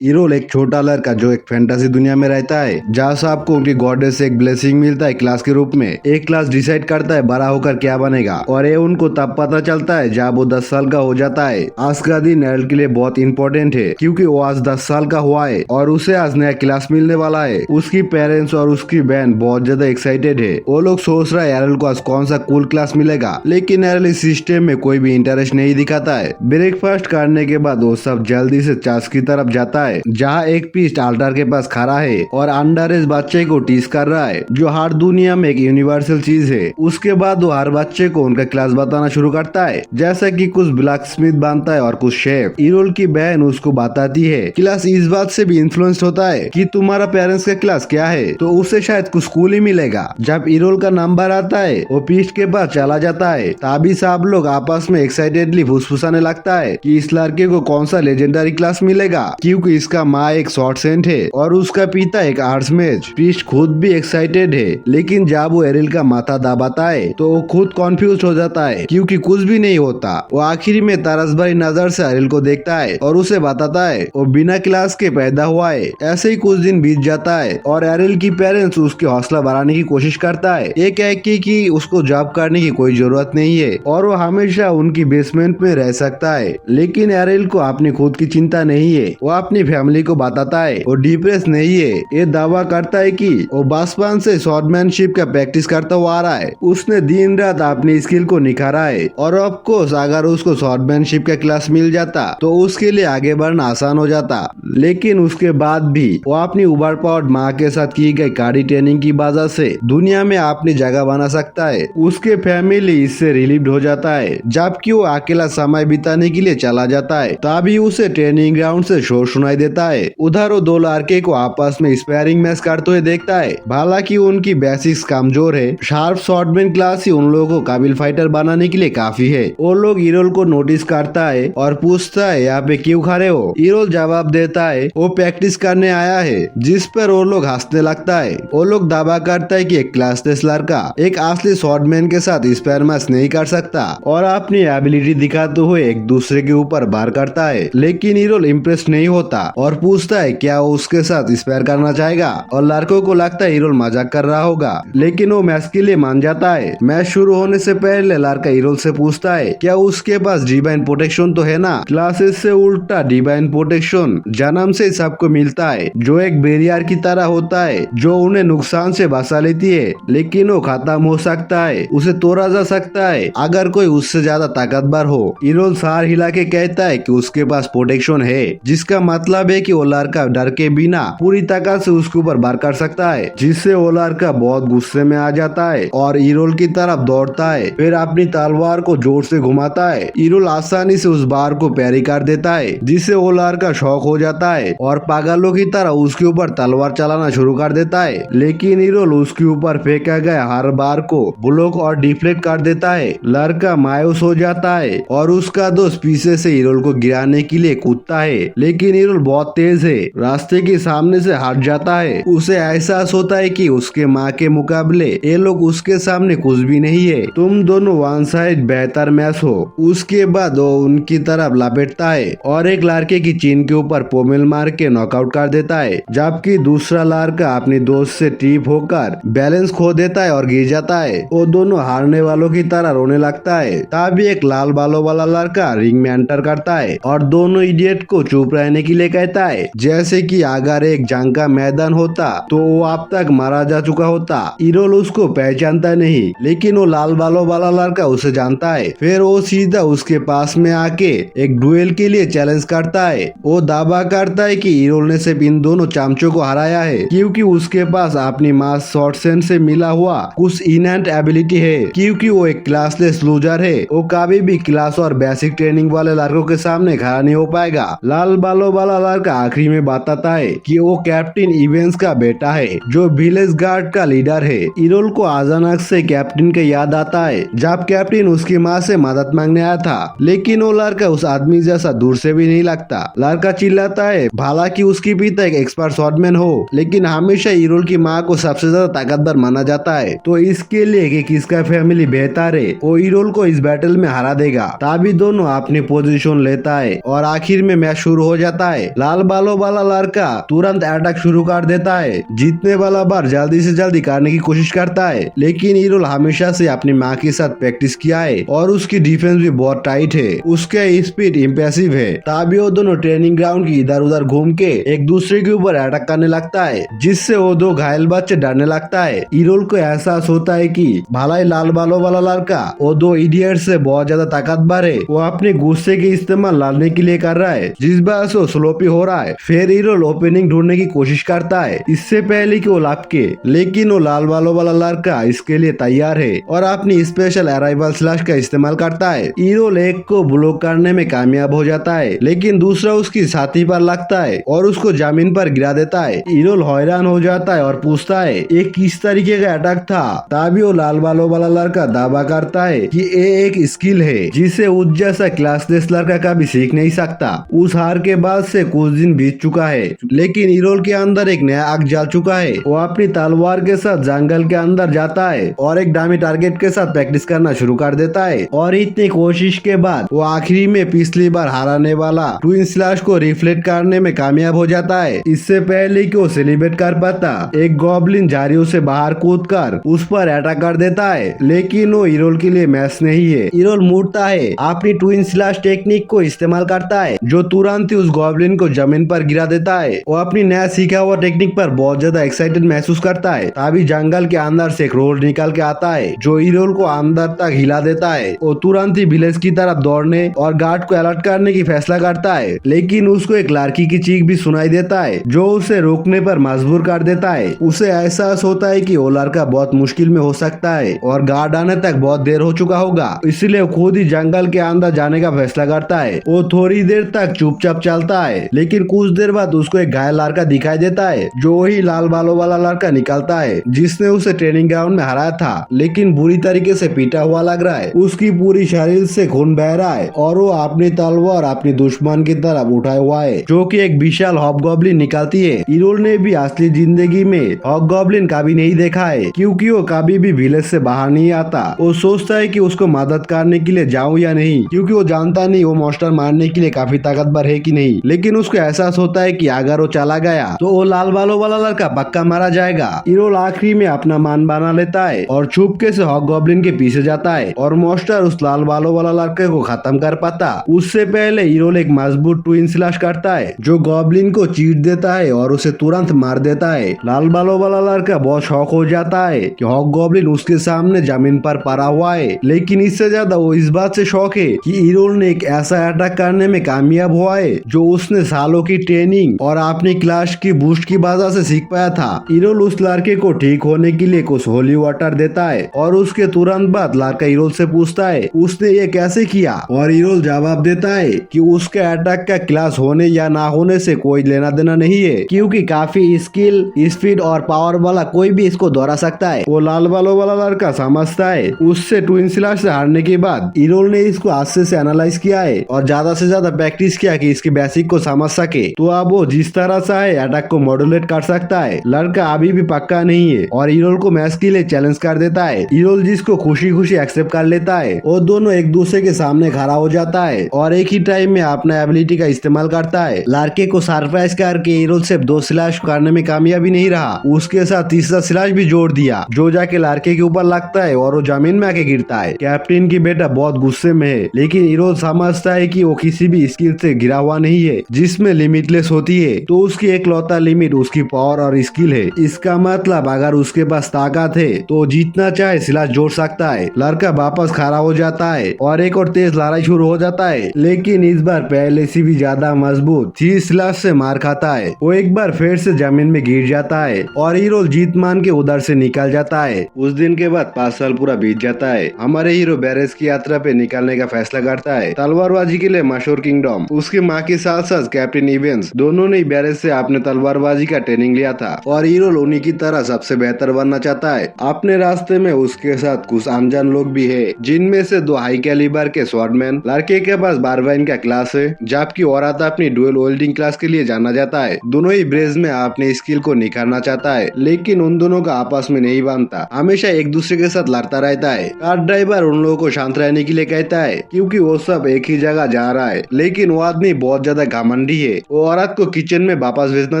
इरोल एक छोटा लड़का जो एक फैंटेसी दुनिया में रहता है जहाँ सबको उनकी गॉडेस से एक ब्लेसिंग मिलता है क्लास के रूप में। एक क्लास डिसाइड करता है बड़ा होकर क्या बनेगा और ये उनको तब पता चलता है जब वो 10 साल का हो जाता है। आज का दिन एरल के लिए बहुत इंपॉर्टेंट है क्योंकि वो आज 10 साल का हुआ है और उसे आज नया क्लास मिलने वाला है। उसकी पेरेंट्स और उसकी बहन बहुत ज्यादा एक्साइटेड है। वो लोग सोच रहा है एरल को आज कौन सा कूल क्लास मिलेगा, लेकिन एरल इस सिस्टम में कोई भी इंटरेस्ट नहीं दिखाता है। ब्रेकफास्ट करने के बाद वो सब जल्दी से चर्च की तरफ जाता है जहाँ एक पीस्ट अल्टर के पास खड़ा है और अंडर एज बच्चे को टीज कर रहा है जो हर दुनिया में एक यूनिवर्सल चीज है। उसके बाद वो हर बच्चे को उनका क्लास बताना शुरू करता है, जैसा कि कुछ ब्लैक स्मिथ बनता है और कुछ शेफ। इरोल की बहन उसको बताती है क्लास इस बात से भी इन्फ्लुएंस होता है कि तुम्हारा पेरेंट्स का क्लास क्या है, तो उसे शायद कुछ स्कूल ही मिलेगा। जब इरोल का नंबर आता है वो पीस्ट के पास चला जाता है, तभी सब लोग आपस में एक्साइटेडली फुसफुसाने लगता है कि इस लड़के को कौन सा लेजेंडरी क्लास मिलेगा, क्योंकि इसका माँ एक शॉर्ट सेंट है और उसका पिता एक आर्चमेज। पीस्ट खुद भी एक्साइटेड है, लेकिन जब वो एरिल का माथा दबाता है तो वो खुद कॉन्फ्यूज हो जाता है क्योंकि कुछ भी नहीं होता। वो आखिर में तरस भरी नजर से एरिल को देखता है और उसे बताता है वो बिना क्लास के पैदा हुआ है। ऐसे ही कुछ दिन बीत जाता है और एरिल की पेरेंट्स उसकी हौसला बढ़ाने की कोशिश करता है, ये कह के कि उसको जॉब करने की कोई जरूरत नहीं है और वो हमेशा उनकी बेसमेंट में रह सकता है। लेकिन एरिल को अपनी खुद की चिंता नहीं है। वो अपनी फैमिली को बताता है वो डिप्रेस नहीं है। ये दावा करता है कि वो बचपन से स्वॉर्डमैनशिप का प्रैक्टिस करता हुआ आ रहा है। उसने दिन रात अपनी स्किल को निखारा है और ऑफ कोर्स अगर उसको स्वॉर्डमैनशिप का क्लास मिल जाता तो उसके लिए आगे बढ़ना आसान हो जाता। लेकिन उसके बाद भी वो अपनी उबर पावर्ड माँ के साथ की गई कड़ी ट्रेनिंग की वजह से दुनिया में अपनी जगह बना सकता है। उसके फैमिली इससे रिलीव्ड हो जाता है। जबकि वो अकेला समय बिताने के लिए चला जाता है तभी उसे ट्रेनिंग ग्राउंड से शोर सुनाई देता है। उधर वो दो लड़के को आपस में स्पेयरिंग मैच करते हुए देखता है। हालांकि उनकी बेसिक्स कमजोर है, शार्प शॉटमैन क्लास ही उन लोगों को काबिल फाइटर बनाने के लिए काफी है। वो लोग इरोल को नोटिस करता है और पूछता है यहाँ पे क्यों खड़े हो। इरोल जवाब देता है वो प्रैक्टिस करने आया है, जिस पर वो लोग हंसने लगता है। वो लोग दावा करता है कि एक क्लासलेस लड़का एक असली शॉटमैन के साथ स्पेयर मैच नहीं कर सकता और अपनी एबिलिटी दिखाते हुए एक दूसरे के ऊपर वार करता है। लेकिन इरोल इम्प्रेस नहीं होता और पूछता है क्या वो उसके साथ स्पेयर करना चाहेगा और लड़कों को लगता है इरोल मजाक कर रहा होगा, लेकिन वो मैच के लिए मान जाता है। मैच शुरू होने से पहले लड़का इरोल से पूछता है क्या उसके पास डिवाइन प्रोटेक्शन तो है ना। क्लासेस से उल्टा डिवाइन प्रोटेक्शन जन्म से सबको मिलता है, जो एक बैरियर की तरह होता है जो उन्हें नुकसान से बचा लेती है, लेकिन वो खत्म हो सकता है, उसे तोड़ा जा सकता है अगर कोई उससे ज्यादा ताकतवर हो। इरोल सार हिला के कहता है कि उसके पास प्रोटेक्शन है, जिसका मतलब है कि वो लड़का डर के बिना पूरी ताकत से उसके ऊपर वार कर सकता है, जिससे वो लड़का बहुत गुस्से में आ जाता है और इरोल की तरफ दौड़ता है। फिर अपनी तलवार को जोर से घुमाता है। इरोल आसानी से उस बार को पैरी कर देता है, जिससे वो लड़का शॉक हो जाता है और पागलों की तरह उसके ऊपर तलवार चलाना शुरू कर देता है। लेकिन इरोल उसके ऊपर फेंका गया हर बार को ब्लॉक और डिफ्लेक्ट कर देता है। लड़का मायूस हो जाता है और उसका दोस्त पीछे से इरोल को गिराने के लिए कूदता है, लेकिन इरोल बहुत तेज है, रास्ते के सामने से हट जाता है। उसे एहसास होता है कि उसके माँ के मुकाबले ये लोग उसके सामने कुछ भी नहीं है, तुम दोनों वन साइड बेहतर मैच हो। उसके बाद वो उनकी तरफ लपेटता है और एक लड़के की चीन के ऊपर पोमेल मार के नॉकआउट कर देता है, जबकि दूसरा लड़का अपनी दोस्त से ट्रिप होकर बैलेंस खो देता है और गिर जाता है। वो दोनों हारने वालों की तरह रोने लगता है। तभी एक लाल बालों वाला लड़का रिंग में एंटर करता है और दोनों इडियट को चुप रहने के लिए कहता है, जैसे कि अगर एक जंग का मैदान होता तो वो अब तक मारा जा चुका होता। इरोल उसको पहचानता नहीं, लेकिन वो लाल बालों वाला लड़का उसे जानता है। फिर वो सीधा उसके पास में आके एक डुएल के लिए चैलेंज करता है। वो दावा करता है कि इरोल ने सिर्फ इन दोनों चामचों को हराया है क्योंकि उसके पास अपनी मास शॉर्ट सेंस से मिला हुआ कुछ इनहेंट एबिलिटी है, क्योंकि वो एक क्लासलेस लूजर है। वो कभी भी क्लास और बेसिक ट्रेनिंग वाले लड़कों के सामने खड़ा नहीं हो पाएगा। लाल बालों वाला लड़का आखिरी में बताता है कि वो कैप्टन इवेंस का बेटा है जो विलेज गार्ड का लीडर है। इरोल को अचानक से कैप्टन का याद आता है जब कैप्टन उसकी माँ से मदद मांगने आया था, लेकिन वो लड़का उस आदमी जैसा दूर से भी नहीं लगता। लड़का चिल्लाता है भला कि उसकी पिता एक एक्सपर्ट शॉटमैन हो, लेकिन हमेशा इरोल की माँ को सबसे ज्यादा ताकतवर माना जाता है, तो इसके लिए कि किसका फैमिली बेहतर है वो इरोल को इस बैटल में हरा देगा। तभी दोनों अपनी पोजीशन लेता है और आखिर में मैच शुरू हो जाता है। लाल बालों वाला लड़का तुरंत अटैक शुरू कर देता है। जीतने वाला बार जल्दी से जल्दी करने की कोशिश करता है, लेकिन इरोल हमेशा से अपनी माँ के साथ प्रैक्टिस किया है और उसकी डिफेंस भी बहुत टाइट है। उसके स्पीड इम्प्रेसिव है। तभी वो दोनों ट्रेनिंग ग्राउंड की इधर उधर घूम के एक दूसरे के ऊपर अटैक करने लगता है, जिससे वो दो घायल बच्चे डरने लगता है। इरोल को एहसास होता है कि भलाई लाल बालों वाला लड़का वो दो इडियट से बहुत ज्यादा ताकतवर है। वो अपने गुस्से के इस्तेमाल लड़ने के लिए कर रहा है, जिस वजह से वो स्लोपी हो रहा है। फिर इरोल ओपनिंग ढूंढने की कोशिश करता है इससे पहले कि वो लपके, लेकिन वो लाल बालों वाला लड़का इसके लिए तैयार है और अपनी स्पेशल अराइवल स्लैश का इस्तेमाल करता है। इरोल एक को ब्लॉक करने में कामयाब हो जाता है, लेकिन दूसरा उसकी छाती पर लगता है और उसको जमीन पर गिरा देता है। इरोल हैरान हो जाता है और पूछता है ये किस तरीके का अटैक था। तभी वो लाल बालों वाला लड़का दावा करता है कि ये एक स्किल है जिसे उस जैसा क्लासलेस लड़का कभी सीख नहीं सकता। उस हार के बाद से कुछ दिन बीत चुका है, लेकिन इरोल के अंदर एक नया आग जल चुका है। वो अपनी तलवार के साथ जंगल के अंदर जाता है और एक डामी टारगेट के साथ प्रैक्टिस करना शुरू कर देता है। और इतनी कोशिश के बाद वो आखिरी में पिछली बार हराने वाला ट्विन स्लैश को रिफ्लेक्ट करने में कामयाब हो जाता है। इससे पहले कि वो सेलिब्रेट कर पाता, एक गॉब्लिन झाड़ियों से बाहर कूदकर उस पर अटैक कर देता है, लेकिन वो इरोल के लिए मैच नहीं है। इरोल मुड़ता है, अपनी ट्विन स्लैश टेक्निक को इस्तेमाल करता है, जो तुरंत ही उस गॉब्लिन को जमीन पर गिरा देता है। वो अपनी नया सीखा हुआ टेक्निक पर बहुत ज्यादा एक्साइटेड महसूस करता है। तभी जंगल के अंदर से एक रोड निकल के आता है, जो इरोल को अंदर तक हिला देता है। वो तुरंत ही विलेज की तरफ दौड़ने और गार्ड को अलर्ट करने की फैसला करता है, लेकिन उसको एक लड़की की चीख भी सुनाई देता है, जो उसे रोकने पर मजबूर कर देता है। उसे एहसास होता है कि वो लड़का बहुत मुश्किल में हो सकता है और गार्ड आने तक बहुत देर हो चुका होगा, इसलिए वो खुद ही जंगल के अंदर जाने का फैसला करता है। वो थोड़ी देर तक चुपचाप चलता है, लेकिन कुछ देर बाद उसको एक घायल लड़का दिखाई देता है, जो वही लाल बालों वाला लड़का निकलता है जिसने उसे ट्रेनिंग ग्राउंड में हराया था, लेकिन बुरी तरीके से पीटा हुआ लग रहा है। उसकी पूरी शरीर से खून बह रहा है और वो अपनी तलवार अपनी दुश्मन की तरफ उठाए हुआ है, जो कि एक विशाल हॉबगॉब्लिन निकलती है। इरोल ने भी असली जिंदगी में हॉबगॉब्लिन कभी नहीं देखा है, क्योंकि वो कभी भी विलेज से बाहर नहीं आता। वो सोचता है कि उसको मदद करने के लिए जाऊं या नहीं, क्योंकि वो जानता नहीं वो मॉन्स्टर मारने के लिए काफी ताकतवर है कि नहीं। लेकिन उसको एहसास होता है कि अगर वो चला गया तो वो लाल बालों वाला लड़का पक्का मारा जाएगा। इरोल आखिरी में अपना मान बना लेता है और छुपके से हॉबगॉब्लिन के पीछे जाता है और मॉन्स्टर उस लाल बालों वाला लड़के को खत्म कर पाता। उससे पहले इरोल एक मजबूत ट्विन स्लैश करता है, जो गॉब्लिन को चीट देता है और उसे तुरंत मार देता है। लाल बालों वाला लड़का बहुत शौक हो जाता है कि हॉबगॉब्लिन उसके सामने जमीन पर पड़ा हुआ है, लेकिन इससे ज्यादा वो इस बात से शौक है कि इरोल ने एक ऐसा अटैक करने में कामयाब हुआ है जो उसने सालों की ट्रेनिंग और अपनी क्लास की बूस्ट की वजह से सीख पाया था। इरोल उस लड़के को ठीक होने के लिए कुछ होली वाटर देता है और उसके तुरंत बाद लड़का इरोल से पूछता है उसने ये कैसे किया, और इरोल जवाब देता है कि उसके अटैक का क्लास होने या ना होने से कोई लेना देना नहीं है, क्योंकि काफी स्किल, स्पीड और पावर वाला कोई भी इसको दोहरा सकता है। वो लाल बालों वाला लड़का समझता है उससे ट्विन स्लैश से हारने के बाद इरोल ने इसको अच्छे से एनालाइज किया है और ज्यादा से ज्यादा प्रैक्टिस किया कि इसके बेसिक को समझ सके, तो अब वो जिस तरह चाहे अटैक को मॉड्यूलेट कर सकता है। लड़का अभी भी पक्का नहीं है और इरोल को मैच के लिए चैलेंज कर देता है। इरोल जिसको खुशी खुशी एक्सेप्ट कर लेता है। वो दोनों एक दूसरे के सामने खड़ा हो जाता है और एक ही टाइम में अपना एबिलिटी का इस्तेमाल करता है। लड़के को सरप्राइज करके इरोल सिर्फ 2 स्लैश करने में कामयाबी नहीं रहा, उसके साथ तीसरा स्लैश भी जोड़ दिया, जो जाके लड़के के ऊपर लगता है और वो जमीन में आके गिरता है। कैप्टन की बेटा बहुत गुस्से में है, लेकिन इरोल समझता है कि वो किसी भी स्किल से गिरा हुआ नहीं है जिसमें लिमिटलेस होती है, तो उसकी एकलौता लिमिट उसकी पावर और स्किल है। इसका मतलब अगर उसके पास ताकत है तो जितना चाहे स्लैश जोड़ सकता है। लड़का वापस खड़ा हो जाता है और एक और तेज लड़ाई शुरू हो जाता है, लेकिन इस बार पहले से भी ज्यादा मजबूत 3 स्लैश से मार खाता है। वो एक बार फिर से जमीन में गिर जाता है और इरोल जीत मान के उधर से निकल जाता है। उस दिन के बाद 5 साल पूरा बीत जाता है। हमारे हीरो बैरेज की यात्रा पे निकलने का फैसला करता है तलवारबाजी के लिए मशहूर किंगडम। उसकी माँ के साथ साथ कैप्टन इवेंस दोनों ने बैरेज से आपने तलवारबाजी का ट्रेनिंग लिया था और इरोल उन्हीं की तरह सबसे बेहतर बनना चाहता है। अपने रास्ते में उसके साथ कुछ अनजान लोग भी है, जिनमें से 2 हाई कैलिबर के स्वॉर्डमैन। लड़के के पास बारबाइन का क्लास है, जबकि औरत अपनी डुअल वेल्डिंग क्लास के लिए जाना जाता है। दोनों ही ब्रेज में अपने स्किल को निखारना चाहता है, लेकिन उन दोनों का आपस में नहीं बनता, हमेशा एक दूसरे के साथ लड़ता रहता है। कार ड्राइवर उन लोगों को शांत रहने के लिए कहता है, क्योंकि वो सब एक ही जगह जा रहा है, लेकिन वो आदमी बहुत ज्यादा घमंड ढंडी है, वो औरत को किचन में वापस भेजना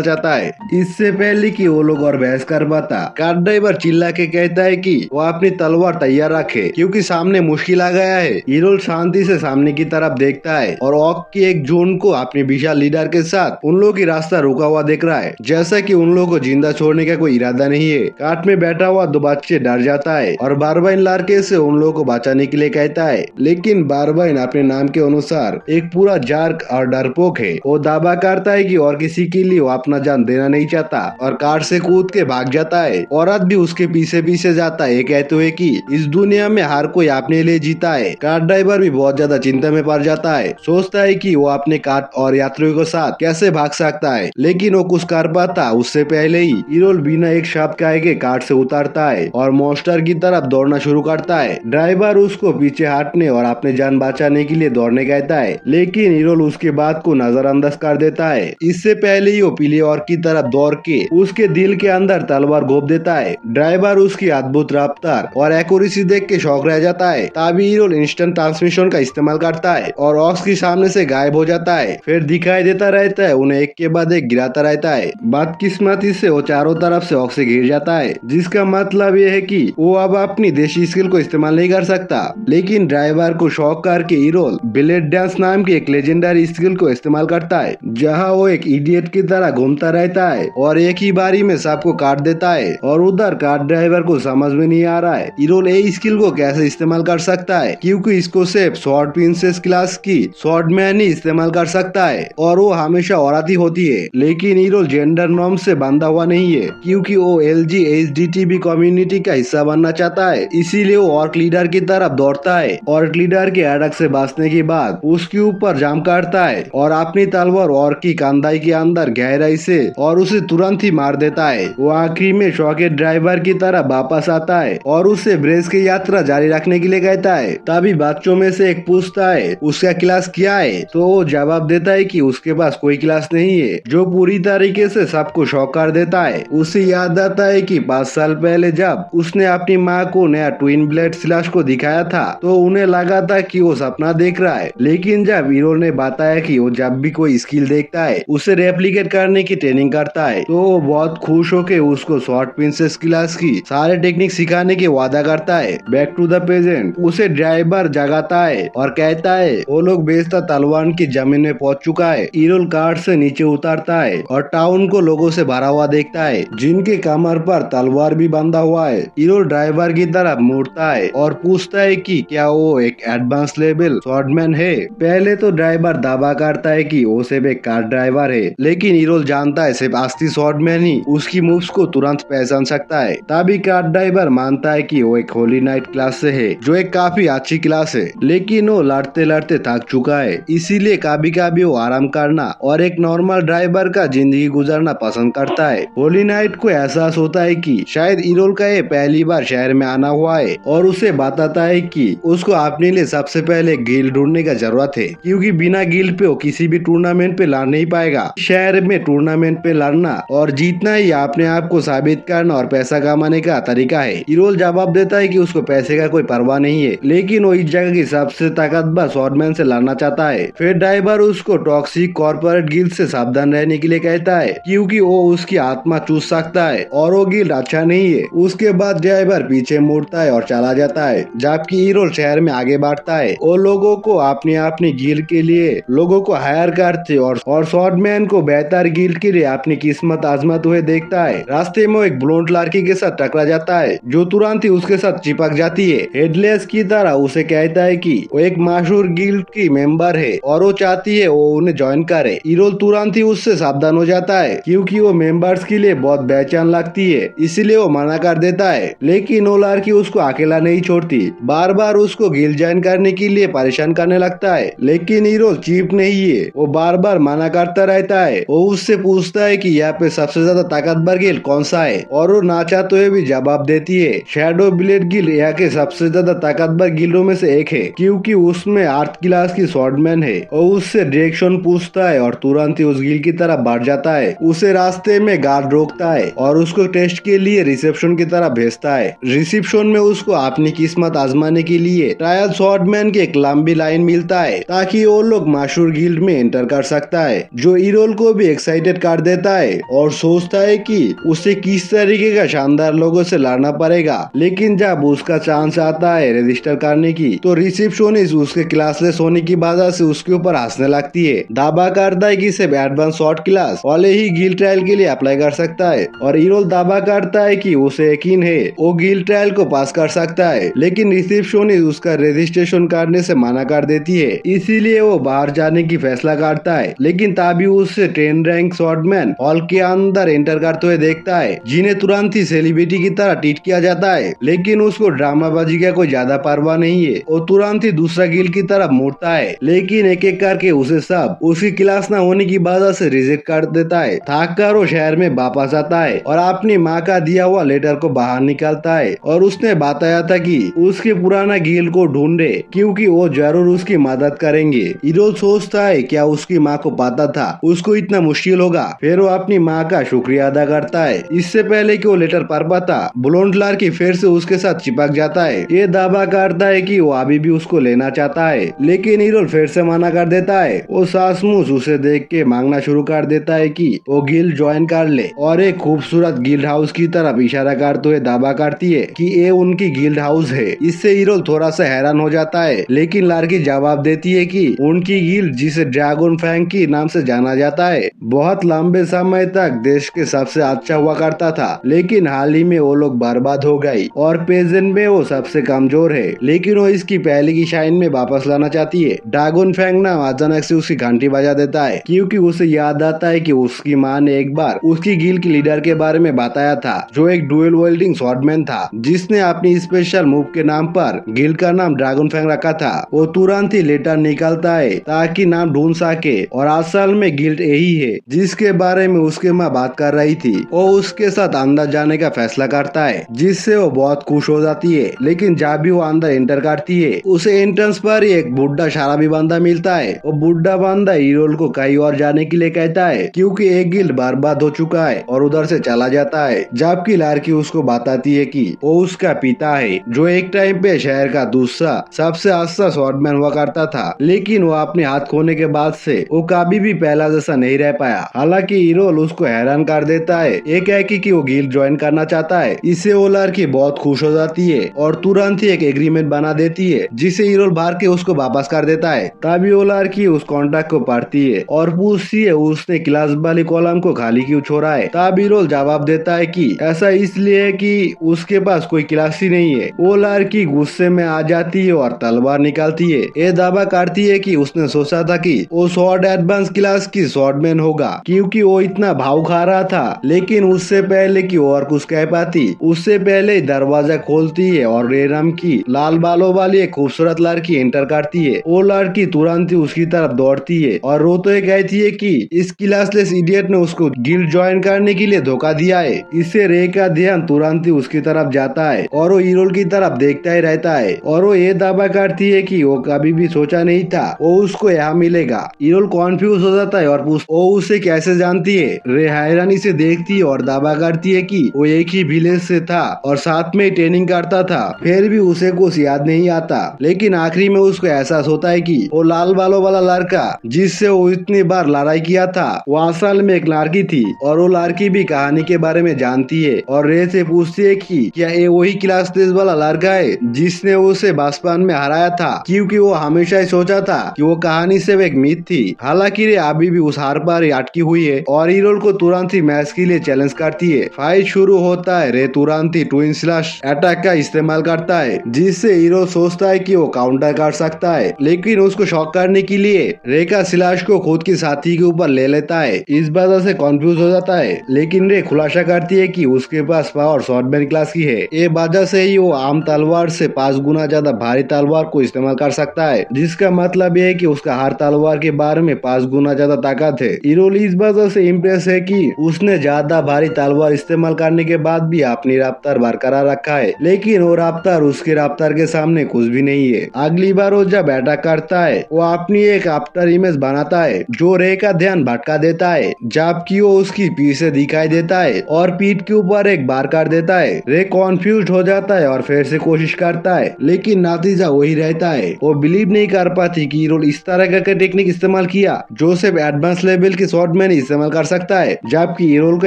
चाहता है। इससे पहले कि वो लोग और बहस कर पाता, कार ड्राइवर चिल्ला के कहता है कि वो अपनी तलवार तैयार रखे क्योंकि सामने मुश्किल आ गया है। ईरोल शांति से सामने की तरफ देखता है और ऑक की एक जोन को अपने विशाल लीडर के साथ उन लोगों की रास्ता रुका हुआ देख रहा है, जैसा कि उन लोगों को जिंदा छोड़ने का कोई इरादा नहीं है। काट में बैठा हुआ दो बच्चे डर जाता है और बारबाइन लार्के से उन लोगों को बचाने के लिए कहता है, लेकिन बारबाइन अपने नाम के अनुसार एक पूरा जार्क और डरपोक है। वो दावा करता है कि और किसी के लिए वो अपना जान देना नहीं चाहता और कार से कूद के भाग जाता है। औरत भी उसके पीछे पीछे जाता है, कहते हुए कि इस दुनिया में हर कोई अपने लिए जीता है। कार ड्राइवर भी बहुत ज्यादा चिंता में पड़ जाता है, सोचता है कि वो अपने कार और यात्रियों के साथ कैसे भाग सकता है, लेकिन वो कुछ कर पाता उससे पहले ही ईरोल बिना एक शब्द कहे के कार से उतरता है और मॉन्स्टर की तरफ दौड़ना शुरू करता है। ड्राइवर उसको पीछे हटने और अपने जान बचाने के लिए दौड़ने कहता है, लेकिन ईरोल उसके बात को नजरअंदाज कर देता है। इससे पहले ही वो पीले और की तरफ दौड़ के उसके दिल के अंदर तलवार घोप देता है। ड्राइवर उसकी अद्भुत रफ्तार और एक्यूरेसी देख के शौक रह जाता है। तभी ईरोल इंस्टेंट ट्रांसमिशन का इस्तेमाल करता है और ऑक्स के सामने से गायब हो जाता है। फिर दिखाई देता रहता है, उन्हें एक के बाद एक गिराता रहता है। बदकिस्मती से वो चारों तरफ से ऑक्स से घिर जाता है, जिसका मतलब ये है कि वो अब अपनी देशी स्किल को इस्तेमाल नहीं कर सकता। लेकिन ड्राइवर को शॉक करके ईरोल ब्लेड डांस नाम की एक लेजेंडरी स्किल को इस्तेमाल करता है, जहाँ वो एक इडियट की तरह घूमता रहता है और एक ही बारी में सबको काट देता है। और उधर कार ड्राइवर को समझ में नहीं आ रहा है ईरोल ये स्किल को कैसे इस्तेमाल कर सकता है, क्योंकि इसको सिर्फ स्वॉर्ड प्रिंसेस क्लास की स्वॉर्डमैन ही इस्तेमाल कर सकता है और वो हमेशा औरत ही होती है। लेकिन ईरोल जेंडर नॉर्म से बंधा हुआ नहीं है, क्योंकि वो LGHDTB कम्युनिटी का हिस्सा बनना चाहता है। इसीलिए वो ऑर्क लीडर की तरफ दौड़ता है। ऑर्क लीडर के अटैक से बचने के बाद उसके ऊपर जाम काटता है और अपनी तलवार ऑर्क की कंधाई के अंदर गहराई से और उसे तुरंत ही मार देता है। वो आखिरी में शॉकेट ड्राइवर की तरह वापस आता है और उसे ब्रेस की यात्रा जारी रखने के लिए कहता है। तभी बच्चों में से एक पूछता है उसका क्लास क्या है, तो वो जवाब देता है कि उसके पास कोई क्लास नहीं है, जो पूरी तरीके से सबको शॉक कर देता है। उसे याद आता है कि 5 साल पहले जब उसने अपनी माँ को नया ट्विन ब्लेड स्लैश को दिखाया था, तो उन्हें लगा था कि वो सपना देख रहा है। लेकिन जब ईरोल ने बताया कि वो जब भी कोई स्किल देखता है उसे रेप्लिकेट करने की ट्रेनिंग करता है, तो वो बहुत खुश होकर उसको स्वॉर्ड प्रिंसेस क्लास की सारे टेक्निक सिखाने के वादा करता है। बैक टू द प्रेजेंट उसे ड्राइवर जगाता है और कहता है वो लोग बेचता तलवार की जमीन में पहुंच चुका है। ईरोल कार से नीचे उतरता है और टाउन को लोगों से भरा हुआ देखता है, जिनके कमर पर तलवार भी बंधा हुआ है। ईरोल ड्राइवर की तरफ मुड़ता है और पूछता है कि क्या वो एक एडवांस लेवल स्वॉर्डमैन है। पहले तो ड्राइवर दावा करता है कि वो सिर्फ एक कार ड्राइवर है, लेकिन ईरोल जानता है सिर्फ असली स्वॉर्डमैन ही उसकी मूव्स को तुरंत पहचान सकता है। तभी कार ड्राइवर मानता है कि वो एक होली नाइट क्लास से है, जो एक काफी अच्छी क्लास है, लेकिन वो लड़ते लड़ते थक चुका है। इसीलिए कभी कभी वो आराम करना और एक नॉर्मल ड्राइवर का जिंदगी गुजारना पसंद करता है। होली नाइट को एहसास होता है कि शायद ईरोल का ये पहली बार शहर में आना हुआ है और उसे बताता है कि उसको अपने लिए सबसे पहले गिल्ड ढूंढने का जरूरत है, क्योंकि बिना गिल्ड पे वो किसी भी टूर्नामेंट पे लड़ नहीं पाएगा। शहर में टूर्नामेंट पे लड़ना और जीतना ही अपने आप को साबित करना और पैसा कमाने का तरीका है। ईरोल जवाब देता है कि उसको पैसे का कोई परवाह नहीं है, लेकिन वो इस जगह की सबसे ताकतवर स्वॉर्डमैन से लड़ना चाहता है। फिर ड्राइवर उसको टॉक्सिक कॉर्पोरेट गिल्ड से सावधान रहने के लिए कहता है, क्योंकि वो उसकी आत्मा चूस सकता है और वो गिल्ड अच्छा नहीं है। उसके बाद ड्राइवर पीछे मुड़ता है और चला जाता है, जबकि ईरोल शहर में आगे बढ़ता है। वो लोगों को अपनी गिल्ड के लिए लोगों को हायर करते और स्वॉर्डमैन को बेहतर गिल्ड के लिए अपनी किस्मत आजमाते हुए देखता है। रास्ते में एक ब्लोंड लड़की के साथ टकरा जाता है, जो तुरंत ही उसके साथ चिपक जाती है। हेडलेस की तरह उसे कहता है कि वो एक मशहूर गिल्ड की मेंबर है और वो चाहती है वो उन्हें ज्वाइन करे। ईरोल तुरंत ही उससे सावधान हो जाता है, क्योंकि वो मेंबर्स के लिए बहुत बेचैन लगती है, इसलिए वो मना कर देता है। लेकिन वो लड़की उसको अकेला नहीं छोड़ती, बार बार उसको गिल्ड ज्वाइन करने के लिए परेशान करने लगता है। लेकिन ईरोल चीप नहीं है, वो बार बार मना करता रहता है। वो उससे पूछता है कि यहाँ पे सबसे ज्यादा ताकतवर गिल्ड कौन सा है, और वो ना चाहते हुए भी जवाब देती है शैडो ब्लेड गिल्ड यहाँ के सबसे ज्यादा ताकतवर गिल्डों में से एक है, क्योंकि उसमें 8 क्लास की स्वॉर्डमैन है। वो उससे डायरेक्शन पूछता है और तुरंत ही उस गिल्ड की तरफ बढ़ जाता है। उसे रास्ते में गार्ड रोकता है और उसको टेस्ट के लिए रिसेप्शन की तरफ भेजता है। रिसेप्शन में उसको अपनी किस्मत आजमाने के लिए ट्रायल स्वॉर्डमैन की एक लंबी लाइन मिलता है, ताकि वो लोग मशहूर गिल्ड में एंटर कर सकता है, जो ईरोल को भी एक्साइटेड कर देता है और सोचता है कि उसे किस तरीके का शानदार लोगों से लड़ना पड़ेगा। लेकिन जब उसका चांस आता है रजिस्टर करने की, तो रिसेप्शनिस्ट उसके क्लासलेस होने की वजह से उसके ऊपर हंसने लगती है, दावा करता है कि सिर्फ एडवांस शॉर्ट क्लास वाले ही गिल्ड ट्रायल के लिए अप्लाई कर सकता है। और ईरोल दावा करता है कि उसे यकीन है वो गिल्ड ट्रायल को पास कर सकता है, लेकिन रिसेप्शनिस्ट उसका रजिस्ट्रेशन करने से मना कर देती है। इसीलिए वो बाहर जाने की फैसला करता है, लेकिन तभी उससे 10 रैंक स्वॉर्डमैन हॉल के अंदर एंटर करते हुए देखता है, जिन्हें तुरंत ही सेलिब्रिटी की तरह ट्रीट किया जाता है। लेकिन उसको ड्रामाबाजी का कोई ज्यादा परवाह नहीं है, वो तुरंत ही दूसरा गिल्ड की तरफ मुड़ता है, लेकिन एक एक करके उसे सब उसकी क्लास न होने की वजह से रिजेक्ट कर देता है। थक कर वो शहर में वापस आता है और अपनी माँ का दिया हुआ लेटर को बाहर निकालता है, और उसने बताया था कि उसके पुराना गिल्ड को ढूंढे क्योंकि वो जरूर उसकी मदद करेंगे। ईरोल सोचता है क्या उसकी माँ को पता था उसको इतना मुश्किल होगा। फिर वो अपनी माँ का शुक्रिया अदा करता है। इससे पहले कि वो लेटर पढ़ पाता, ब्लोंड लड़की फिर से उसके साथ चिपक जाता है। ये दावा करता है कि वो अभी भी उसको लेना चाहता है, लेकिन ईरोल फिर से मना कर देता है। वो सासमुस उसे देख के मांगना शुरू कर देता है कि वो गिल्ड ज्वाइन कर ले, और एक खूबसूरत गिल्ड हाउस की तरफ इशारा करते हुए दावा करती है कि ये उनकी गिल्ड हाउस है। इससे ईरोल थोड़ा सा हैरान हो जाता है, लेकिन लड़की जवाब देती है कि उनकी गिल्ड, जिसे ड्रैगन फैंग के नाम से जाना जाता है, बहुत लंबे समय तक देश के सबसे अच्छा हुआ करता था, लेकिन हाल ही में वो लोग बर्बाद हो गई और पेजेंट में वो सबसे कमजोर है। लेकिन वो इसकी पहले की शाइन में वापस लाना चाहती है। ड्रैगन फैंग नाम अचानक से उसकी घंटी बजा देता है, क्योंकि उसे याद आता है कि उसकी माँ ने एक बार उसकी गिल्ड के लीडर के बारे में बताया था, जो एक डुअल वेल्डिंग स्वॉर्डमैन था, जिसने अपनी स्पेशल मूव के नाम पर गिल्ड का नाम ड्रैगन फैंग रखा था। वो तुरंत ही लेटर निकालता है ताकि नाम ढूंढ सके, और असल में गिल्ड यही है जिसके बारे में उसकी माँ बात कर रही थी। वो उसके साथ अंदर जाने का फैसला करता है, जिससे वो बहुत खुश हो जाती है। लेकिन जब भी वो अंदर एंटर करती है, उसे एंट्रेंस पर ही एक बुढ़ा शराबी बंदा मिलता है। वो बुढ़ा बंदा ईरोल को कहीं और जाने के लिए कहता है, क्योंकि एक गिल्ड बर्बाद हो चुका है, और उधर से चला जाता है। जबकि लड़की उसको बताती है कि वो उसका पिता है, जो एक टाइम पे शहर का दूसरा सबसे अच्छा स्वॉर्डमैन हुआ करता था, लेकिन वो अपने हाथ खोने के बाद से वो कभी भी पहला जैसा नहीं रह पाया। हालांकि ईरोल उसको हैरान कर देता है एक कि वो गिल्ड ज्वाइन करना चाहता है। इससे वो लड़की बहुत खुश हो जाती है और तुरंत ही एक एग्रीमेंट बना देती है, जिसे ईरोल भर के उसको वापस कर देता है। तभी वो लड़की उस कॉन्ट्रैक्ट को पढ़ती है और पूछती है उसने क्लास वाली कॉलम को खाली क्यों छोड़ा है। तब ईरोल जवाब देता है कि ऐसा इसलिए है कि उसके पास कोई क्लास ही नहीं है। वो लड़की गुस्से में आ जाती है और तलवार निकालती है। ये दावा करती है कि उसने सोचा था कि वो स्वॉर्ड एडवांस क्लास की स्वॉर्डमैन होगा, क्योंकि वो इतना भाव खा रहा था। लेकिन उससे पहले कि और कुछ कह पाती, उससे पहले ही दरवाजा खोलती है और रेरम की लाल बालों वाली एक खूबसूरत लड़की एंटर करती है। वो लड़की तुरंत ही उसकी तरफ दौड़ती है और रोते हुए कहती है कि इस क्लासलेस इडियट ने उसको गिल्ड ज्वाइन करने के लिए धोखा दिया है। इससे रे का ध्यान तुरंत ही उसकी तरफ जाता है और वो ईरोल की तरफ देखता ही रहता है, और वो ये दावा करती है कि वो कभी भी सोचा नहीं था वो उसको यहाँ मिलेगा। ईरोल कॉन्फ्यूज हो जाता है और वो उसे कैसे जानती है। रे हैरानी से देखती है और दावा करती है कि वो एक ही विलेज से था और साथ में ट्रेनिंग करता था, फिर भी उसे कुछ याद नहीं आता। लेकिन आखिरी में उसको एहसास होता है कि वो लाल बालों वाला लड़का जिससे वो इतनी बार लड़ाई किया था, वो असल में एक लड़की थी, और वो लड़की भी कहानी के बारे में जानती है और रे से पूछती है कि क्या ये वही क्लास टेस्ट वाला लड़का है जिसने उसे बचपन में हराया था, क्योंकि वो हमेशा ही सोचा था कि वो कहानी सिर्फ एक मिथ थी। हालांकि रे अभी भी उस हार पर ही अटकी हुई है और ईरोल को तुरंत ही मैच के लिए चैलेंज करती है। फाइट शुरू होता है। रे तुरंत ही ट्विन स्लैश अटैक का इस्तेमाल करता है, जिससे ईरोल सोचता है कि वो काउंटर कर सकता है, लेकिन उसको शॉक करने के लिए रे का स्लैश को खुद के साथी के ऊपर ले लेता है। इस वजह से कंफ्यूज हो जाता है, लेकिन रे खुलासा करती है कि उसके पास पावर स्वॉर्डमैन क्लास की है। ये वजह से ही वो आम तलवार से 5 गुना ज्यादा भारी तलवार को इस्तेमाल कर सकता है, जिसका मतलब ये है कि उसका हर तलवार के बारे में 5 गुना ज्यादा ताकत है। ईरोल इस वजह से इम्प्रेस है कि उसने ज्यादा भारी तलवार इस्तेमाल करने के बाद भी अपनी रफ्तार बरकरार रखा है, लेकिन वो रफ्तार उसके रफ्तार के सामने कुछ भी नहीं है। अगली बार वो जब अटैक करता है, वो अपनी एक आफ्टर इमेज बनाता है जो रे का ध्यान भटका देता है, जबकि वो उसकी पीछे दिखाई देता है और पीठ के ऊपर एक बार कर देता है। रे कॉन्फ्यूज हो जाता है और फिर से कोशिश करता है, लेकिन नतीजा वही रहता है। वो बिलीव नहीं कर पाती कि ईरोल इस तरह का टेक्निक इस्तेमाल इस्तेमाल किया जो सिर्फ एडवांस लेवल की शॉटमैन ही इस्तेमाल कर सकता है, जबकि ईरोल को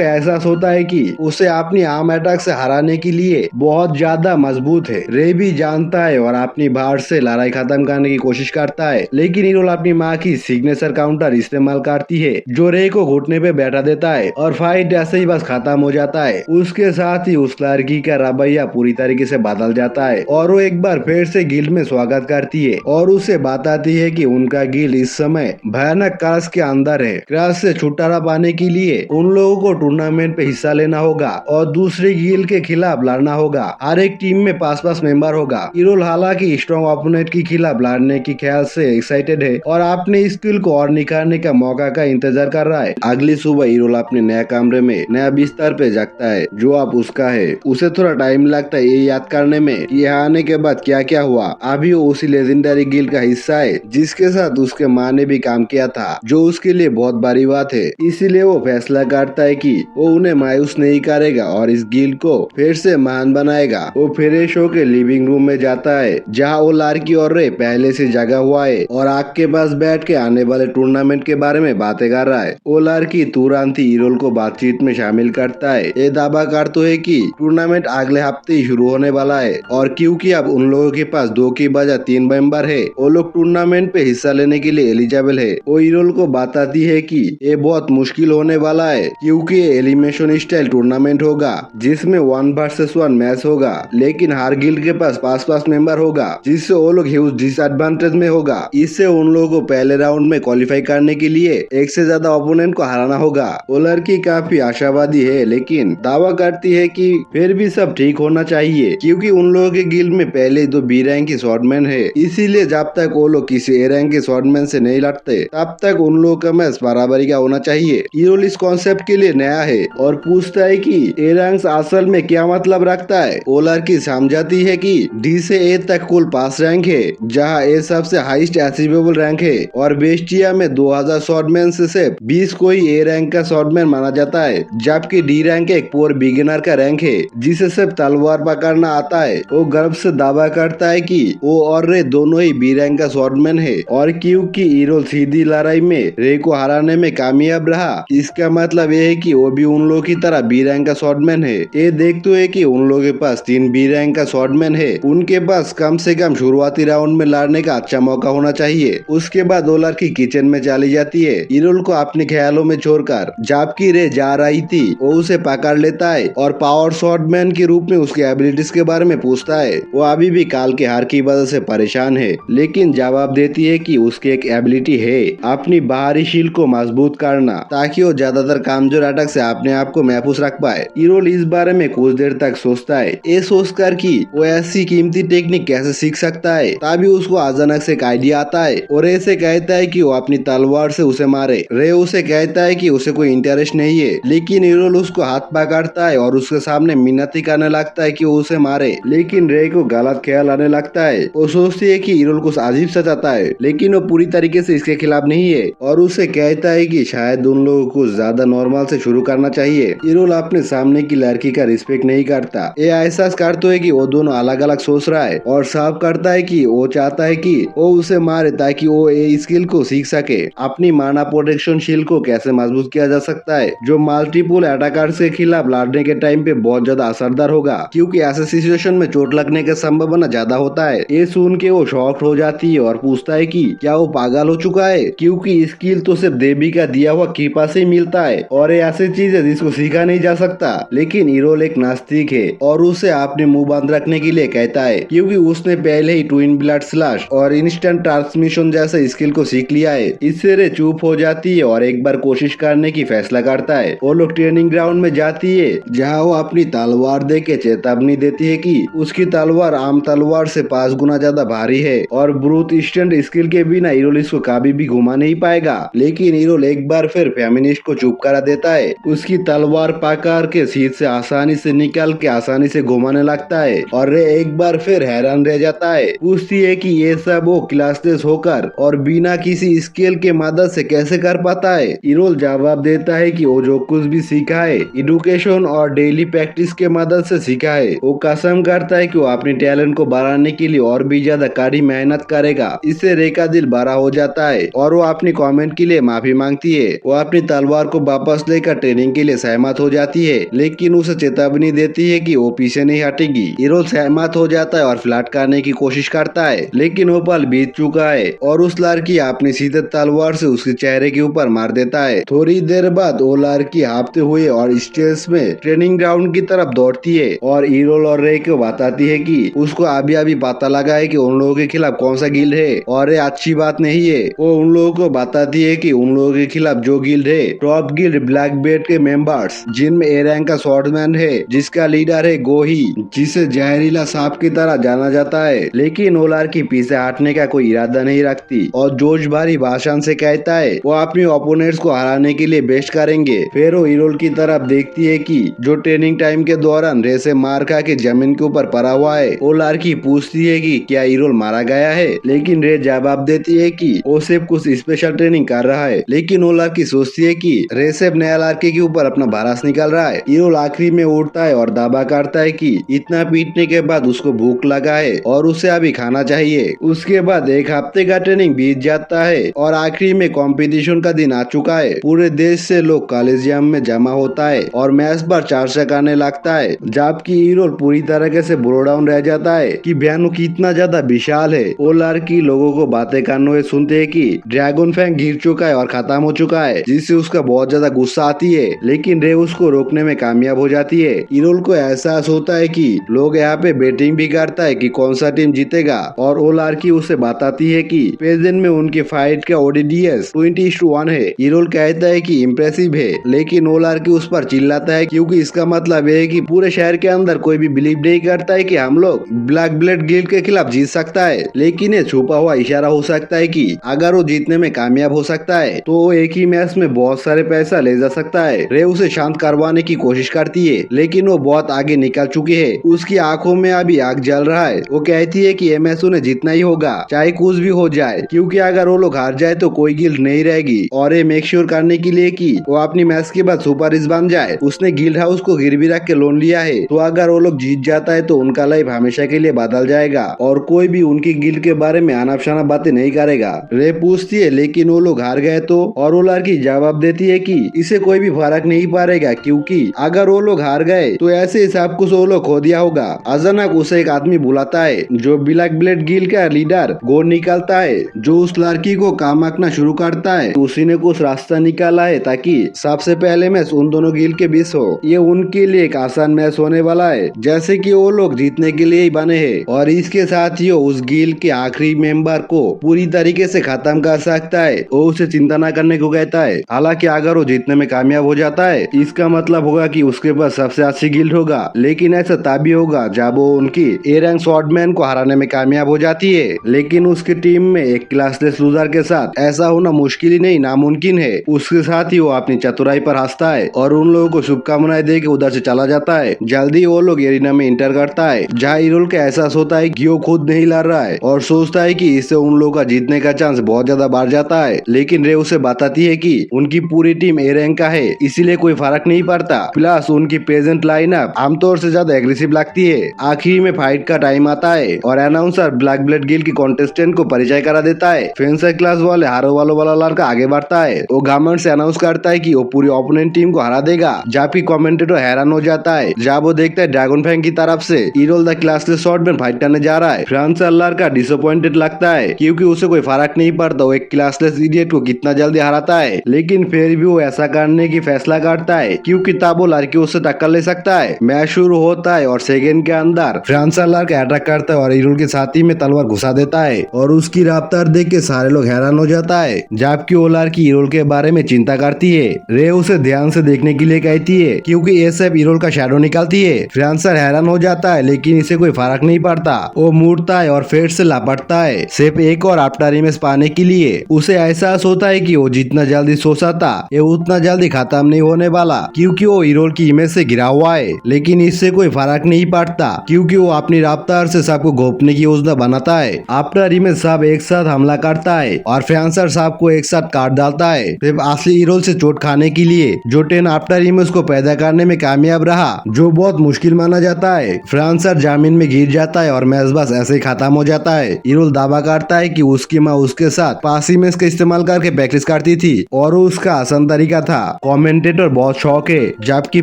एहसास होता है कि उसे अपनी आर्म अटैक से हराने के लिए बहुत ज्यादा मजबूत है। रे भी जानता है और अपनी बाहर से लड़ाई खत्म करने की कोशिश करता है, लेकिन ईरोल अपनी माँ की सिग्नेचर काउंटर इस्तेमाल करती है जो रे को घुटने पे बैठा देता है और फाइट ऐसे ही बस खत्म हो जाता है। उसके साथ ही उस लड़की का रवैया पूरी तरीके से बदल जाता है और वो एक बार फिर से गिल्ड में स्वागत करती है और उसे बताती है कि उनका गिल्ड इस समय भयानक क्रश के अंदर है। क्रश से छुटकारा पाने के लिए उन लोगों को टूर्नामेंट पे हिस्सा लेना होगा और दूसरी गिल्ड के खिलाफ लड़ना होगा। हर एक टीम में 5-5 मेंबर होगा। ईरोल हालांकि स्ट्रॉन्ग ओपोनेंट के खिलाफ लड़ने की ख्याल से एक्साइटेड है और अपने स्किल को और निखारने का मौका का इंतजार कर रहा है। अगली सुबह ईरोल अपने नया कमरे में नया बिस्तर पे जागता है जो अब उसका है। उसे थोड़ा टाइम लगता है ये याद करने में कि यहाँ आने के बाद क्या क्या हुआ। अभी वो उसी लेजेंडरी गिल्ड का हिस्सा है जिसके साथ उसके माँ ने भी काम किया था, जो उसके लिए बहुत बड़ी बात है। इसीलिए वो फैसला करता है कि वो उन्हें मायूस नहीं करेगा और इस गिल्ड को फिर से महान बनाएगा। वो फ्रेश होकर लिविंग रूम में जाता है जहाँ वो लड़की और रे पहले से जगा हुआ है और आग के पास बैठ के आने वाले टूर्नामेंट के बारे में बातें कर रहा है। वो लड़की तुरंत ही ईरोल को बातचीत में शामिल करता है। ये दावा करता है कि टूर्नामेंट अगले हफ्ते ही शुरू होने वाला है और क्योंकि अब उन लोगों के पास 2 की बजाय 3 मेंबर है, वो लोग टूर्नामेंट पे हिस्सा लेने के लिए एलिजिबल है। वो ईरोल को बताती है कि ये बहुत मुश्किल होने वाला है क्योंकि ये एलिमिनेशन स्टाइल टूर्नामेंट होगा जिसमें 1 वर्सेस 1 मैच होगा, लेकिन हर गिल्ड के पास 5-5 मेंबर होगा जिससे वो लोग ह्यूज डिसएडवांटेज में होगा। इससे उन लोगों को पहले राउंड में क्वालिफाई करने के लिए एक से ज्यादा ओपोनेंट को हराना होगा। वो लड़की काफी आशावादी है लेकिन दावा करती है कि फिर भी सब ठीक होना चाहिए क्योंकि उन लोगों के गिल्ड में पहले 2 बी रैंक की शॉटमैन है। इसीलिए जब तक वो लोग किसी ए रैंक के शॉटमैन से नहीं लड़ते तब तक उन लोगों का मैच बराबरी का होना चाहिए। ईरोल इस कॉन्सेप्ट के लिए नया है और पूछता है कि ए रैंक असल में क्या मतलब रखता है। वो लड़की समझाती है कि डी से ए तक कुल 5 रैंक है जहाँ ए सबसे हाईएस्ट अचीवेबल रैंक है और बेस्टिया में 2000 शॉटमैन से सिर्फ 20 को ही ए रैंक का शॉटमैन माना जाता है, जबकि डी रैंक एक पुअर बिगिनर का रैंक है जिसे सिर्फ तलवार पकड़ना आता है। वो गर्व से दावा करता है कि वो और रे दोनों ही बी रैंक का शॉटमैन है और क्योंकि ईरोल सीधी लड़ाई में रे को हराने में कामयाब रहा, इसका मतलब ये है कि वो भी उन लोगों की तरह बी रैंक का शॉटमैन है। ये देखते हुए कि उन लोगों के पास 3 बी रैंक का शॉटमैन है, उनके पास कम से कम शुरुआती राउंड में लड़ने का अच्छा मौका होना चाहिए। उसके बाद वो लड़की किचन में चली जाती है ईरोल को अपने ख्यालों में छोड़कर। जबकि रे जा रही थी वो उसे पकड़ लेता है और पावर शॉटमैन के रूप में उसकी एबिलिटीज के बारे में पूछता है। वो अभी भी काल के हार की वजह से परेशान है लेकिन जवाब देती है कि उसकी एक एबिलिटी है अपनी बाहरी शील्ड को मजबूत करना ताकि वो ज्यादातर कमजोर अटैक से अपने आप को महफूज रख पाए। ईरोल इस बारे में कुछ देर तक सोचता है, ये सोचकर कि वो ऐसी कीमती टेक्निक कैसे सीख सकता है। तभी उसको अचानक से एक आइडिया आता है और ऐसे कहता है कि वो अपनी तलवार से उसे मारे। रे उसे कहता है कि उसे कोई इंटरेस्ट नहीं है लेकिन ईरोल उसको हाथ पकड़ता है और उसके सामने मिन्नती करने लगता है कि वो उसे मारे, लेकिन रे को गलत ख्याल आने लगता है। वो सोचती है कि ईरोल कुछ अजीब सा चाहता है लेकिन वो पूरी तरीके से इसके खिलाफ नहीं है और उसे कहता है कि शायद उन लोगों को ज्यादा नॉर्मल से शुरू करना चाहिए। ईरोल अपने सामने की लड़की का रिस्पेक्ट नहीं करता। ये एहसास करते है कि वो दोनों अलग अलग सोच रहा है और साफ करता है कि वो चाहता है कि वो उसे मारे ताकि वो ये स्किल को सीख सके। अपनी माना प्रोटेक्शन शील्ड को कैसे मजबूत किया जा सकता है जो मल्टीपल अटैकर्स के खिलाफ लड़ने के टाइम पे बहुत ज्यादा असरदार होगा क्योंकि ऐसे सिचुएशन में चोट लगने का संभावना ज्यादा होता है। ये सुन के वो शॉक्ड हो जाती है और पूछता है कि क्या वो पागल हो चुका है क्योंकि स्किल तो सिर्फ देवी का दिया हुआ कृपा से ही मिलता है और ये ऐसी चीज है जिसको सीखा नहीं जा सकता। लेकिन ईरोल एक नास्तिक है और उसे अपने मुंह बंद रखने के लिए कहता है क्योंकि उसने पहले ही ट्विन ब्लड स्लैश और इंस्टेंट ट्रांसमिशन जैसे स्किल को सीख लिया है। इससे रे चुप हो जाती है और एक बार कोशिश करने की फैसला करता है। वो लोग ट्रेनिंग ग्राउंड में जाती है जहाँ वो अपनी तलवार दे के चेतावनी देती है कि उसकी तलवार आम तलवार से 5 गुना ज्यादा भारी है और ब्रूट इंस्टेंट स्किल के बिना ईरोल इसको कभी भी घुमा नहीं पाएगा। लेकिन ईरोल एक बार फिर फेमिनिस्ट को चुप करा देता है। उसकी तलवार पकड़ के सीट से आसानी से निकल के आसानी से घुमाने लगता है और रे एक बार फिर हैरान रह जाता है। पूछती है कि ये सब वो क्लासेस होकर और बिना किसी स्किल के मदद से कैसे कर पाता है। ईरोल जवाब देता है कि वो जो कुछ भी सीखा है एडुकेशन और डेली प्रैक्टिस के मदद से सीखा है। वो कसम करता है कि वो अपने टैलेंट को बढ़ाने के लिए और भी ज्यादा कड़ी मेहनत करेगा। इससे रे का दिल बड़ा हो जाता है है और वो अपनी कमेंट के लिए माफी मांगती है। वो अपनी तलवार को वापस लेकर ट्रेनिंग के लिए सहमत हो जाती है, लेकिन उसे चेतावनी देती है कि वो पीछे नहीं हटेगी। इरोल सहमत हो जाता है और फ्लर्ट करने की कोशिश करता है, लेकिन वो पल बीत चुका है और उस लड़की अपनी सीधे तलवार से उसके चेहरे के ऊपर मार देता है। थोड़ी देर बाद वो लड़की हाँफते हुए और स्टेज में ट्रेनिंग ग्राउंड की तरफ दौड़ती है और इरोल और रे को बताती है कि उसको अभी अभी पता लगा है कि उन लोगों के खिलाफ कौन सा गिल्ड है और ये अच्छी बात नहीं है। वो उन लोगों को बताती है कि उन लोगों के खिलाफ जो गिल्ड है टॉप गिल्ड ब्लैक बेल्ट के मेंबर्स, जिनमें ए रैंक का स्वॉर्डमैन है जिसका लीडर है गोही, जिसे जहरीला सांप की तरह जाना जाता है। लेकिन वो लड़की पीछे हटने का कोई इरादा नहीं रखती और जोश भरी भाषण से कहता है वो अपने ओपोनेंट्स को हराने के लिए बेस्ट करेंगे। फिर वो इरोल की तरफ देखती है कि जो ट्रेनिंग टाइम के दौरान रे से मार खा के जमीन के ऊपर पड़ा हुआ है। वो लड़की पूछती है कि क्या इरोल मारा गया है, लेकिन रे जवाब देती है कि वो सिर्फ कुछ स्पेशल ट्रेनिंग कर रहा है। लेकिन वो लड़की सोचती है कि रे सिर्फ नया लड़के के ऊपर अपना भरोसा निकाल रहा है। इरोल आखिरी में उठता है और दावा करता है कि इतना पीटने के बाद उसको भूख लगा है और उसे अभी खाना चाहिए। उसके बाद एक हफ्ते का ट्रेनिंग बीत जाता है और आखिरी में कंपटीशन का दिन आ चुका है। पूरे देश से लोग कॉलेजियम में जमा होता है और मैच पर चर्चा करने लगता है, जबकि इरोल पूरी तरीके से ब्रो डाउन रह जाता है कि भयानक कितना ज्यादा विशाल है। वो लड़की लोगों को बातें करने हुए सुनते है कि ड्रैगन फैंग गिर चुका है और खत्म हो चुका है, जिससे उसका बहुत ज्यादा गुस्सा आती है। लेकिन रे उसको रोकने में कामयाब हो जाती है। इरोल को एहसास होता है कि लोग यहाँ पे बेटिंग भी करता है कि कौन सा टीम जीतेगा और वो लड़की उसे बताती है कि प्रेजेंट में उनकी फाइट का ओडीडीएस 20:1 है। इरोल कहता है कि इम्प्रेसिव है, लेकिन वो लड़की उस पर चिल्लाता है क्योंकि इसका मतलब है कि पूरे शहर के अंदर कोई भी बिलीव नहीं करता है कि हम लोग ब्लैक ब्लेड गिल्ड के खिलाफ जीत सकता है। लेकिन ये छुपा हुआ इशारा हो सकता है कि अगर वो जीतने में कामयाब हो सकता है तो वो एक ही मैच में बहुत सारे पैसा ले जा सकता है। रे उसे शांत करवाने की कोशिश करती है, लेकिन वो बहुत आगे निकल चुकी है। उसकी आंखों में अभी आग जल रहा है। वो कहती है कि ये मैच उन्हें जीतना ही होगा, चाहे कुछ भी हो जाए, क्योंकि अगर वो लोग हार जाए तो कोई गिल्ड नहीं रहेगी। और ये मेक श्योर करने के लिए कि वो अपनी मैच के बाद सुपर रिच बन जाए, उसने गिल्ड हाउस को गिरवी रख के लोन लिया है। तो अगर वो लोग जीत जाता है तो उनका लाइफ हमेशा के लिए बदल जाएगा और कोई भी उनकी गिल्ड के बारे में अनाप शनाप बातें नहीं करेगा। रे पूछती है लेकिन वो लोग हार गए तो, और वो लड़की जवाब देती है कि इसे कोई भी फर्क नहीं पड़ेगा, क्योंकि अगर वो लोग हार गए तो ऐसे ही सब कुछ वो लोग खो दिया होगा। अचानक उसे एक आदमी बुलाता है जो ब्लैक ब्लेड गिल्ड का लीडर गोर निकलता है, जो उस लड़की को काम आंकना शुरू करता है। उसी ने कुछ रास्ता निकाला है ताकि सबसे पहले मैच उन दोनों गिल्ड के बीच हो। ये उनके लिए एक आसान मैच होने वाला है, जैसे कि वो लोग जीतने के लिए ही बने हैं और इसके साथ ही वो उस गिल्ड के आखिरी मेंबर को पूरी तरीके से खत्म कर सकता है। वो उसे चिंता न करने को कहता है। हालांकि अगर वो जीतने में कामयाब हो जाता है इसका मतलब होगा कि उसके पास सबसे अच्छी गिल्ड होगा, लेकिन ऐसा तभी होगा जब वो उनकी ए रैंक स्वॉर्डमैन को हराने में कामयाब हो जाती है। लेकिन उसकी टीम में एक क्लासलेस लूजर के साथ ऐसा होना मुश्किल ही नहीं नामुमकिन है। उसके साथ ही वो अपनी चतुराई पर हंसता है और उन लोगों को शुभकामनाएं दे के उधर से चला जाता है। जल्दी वो लोग एरिना में इंटर करता है, जहाँ इरोल का एहसास होता है कि वो खुद नहीं लड़ रहा है और सोचता है कि इससे उन लोगों का जीतने का चांस बहुत ज्यादा बढ़ जाता है। लेकिन रे उसे बताती है कि उनकी पूरी टीम ए रैंक का है, इसीलिए कोई फर्क नहीं पड़ता। प्लस उनकी प्रेजेंट लाइनअप आमतौर से ज्यादा एग्रेसिव लगती है। आखिरी में फाइट का टाइम आता है और अनाउंसर ब्लैक ब्लेड गिल्ड की कॉन्टेस्टेंट को परिचय करा देता है। फेंसर क्लास वाले हारो वाला लड़का आगे बढ़ता है। वो घमंड से अनाउंस करता है कि वो पूरी ओपोनेंट टीम को हरा देगा, जबकि कमेंटेटर हैरान हो जाता है जब वो देखता है ड्रैगन फैंग की तरफ से इरोल द क्लासलेस स्वॉर्डमैन फाइट करने जा रहा है। फ्रांसर लड़का डिसअपॉइंटेड लगता है क्योंकि उसे कोई फर्क नहीं पड़ता वो एक क्लासलेस इडियट को कितना जल्दी हराता है। लेकिन फिर भी वो ऐसा करने की फैसला करता है क्योंकि तब वो लड़की उससे टक्कर ले सकता है। मैच शुरू होता है और सेकंड के अंदर फ्रांसर लड़का अटैक करता है और इरोल के छाती में तलवार घुसा देता है और उसकी रफ्तार देख के सारे लोग हैरान हो जाता है, जबकि वो लड़की इरोल के बारे में चिंता करती है। रे उसे ध्यान से देखने के लिए कहती है क्योंकि ये सब इरोल का शैडो निकालती है। फ्रांसर हैरान हो जाता है लेकिन इसे कोई फर्क नहीं पड़ता। वो मुड़ता है और फिर से लपटता है सिर्फ एक और आफ्टर इमेज पाने के लिए। उसे एहसास होता है कि वो जितना जल्दी सोचा था ये उतना जल्दी खत्म नहीं होने वाला, क्योंकि वो इरोल की इमेज से घिरा हुआ है। लेकिन इससे कोई फर्क नहीं पड़ता क्योंकि वो अपनी रफ्तार से सबको घोपने की योजना बनाता है। आफ्टर इमेज सब एक साथ हमला करता है और फ्रांसर सबको एक साथ काट डालता है सिर्फ असली इरोल से चोट खाने के लिए, जो 10 आफ्टर इमेज को पैदा करने में कामयाब रहा, जो बहुत मुश्किल माना जाता है। फ्रांसर जमीन में गिर जाता है और मैच बस ऐसे ही खत्म हो जाता है। इरोल दावा करता है कि उसकी माँ उसके साथ साथ पास इमेज का इस्तेमाल करके प्रैक्टिस करती थी और उसका आसान तरीका था। कमेंटेटर बहुत शौक है, जबकि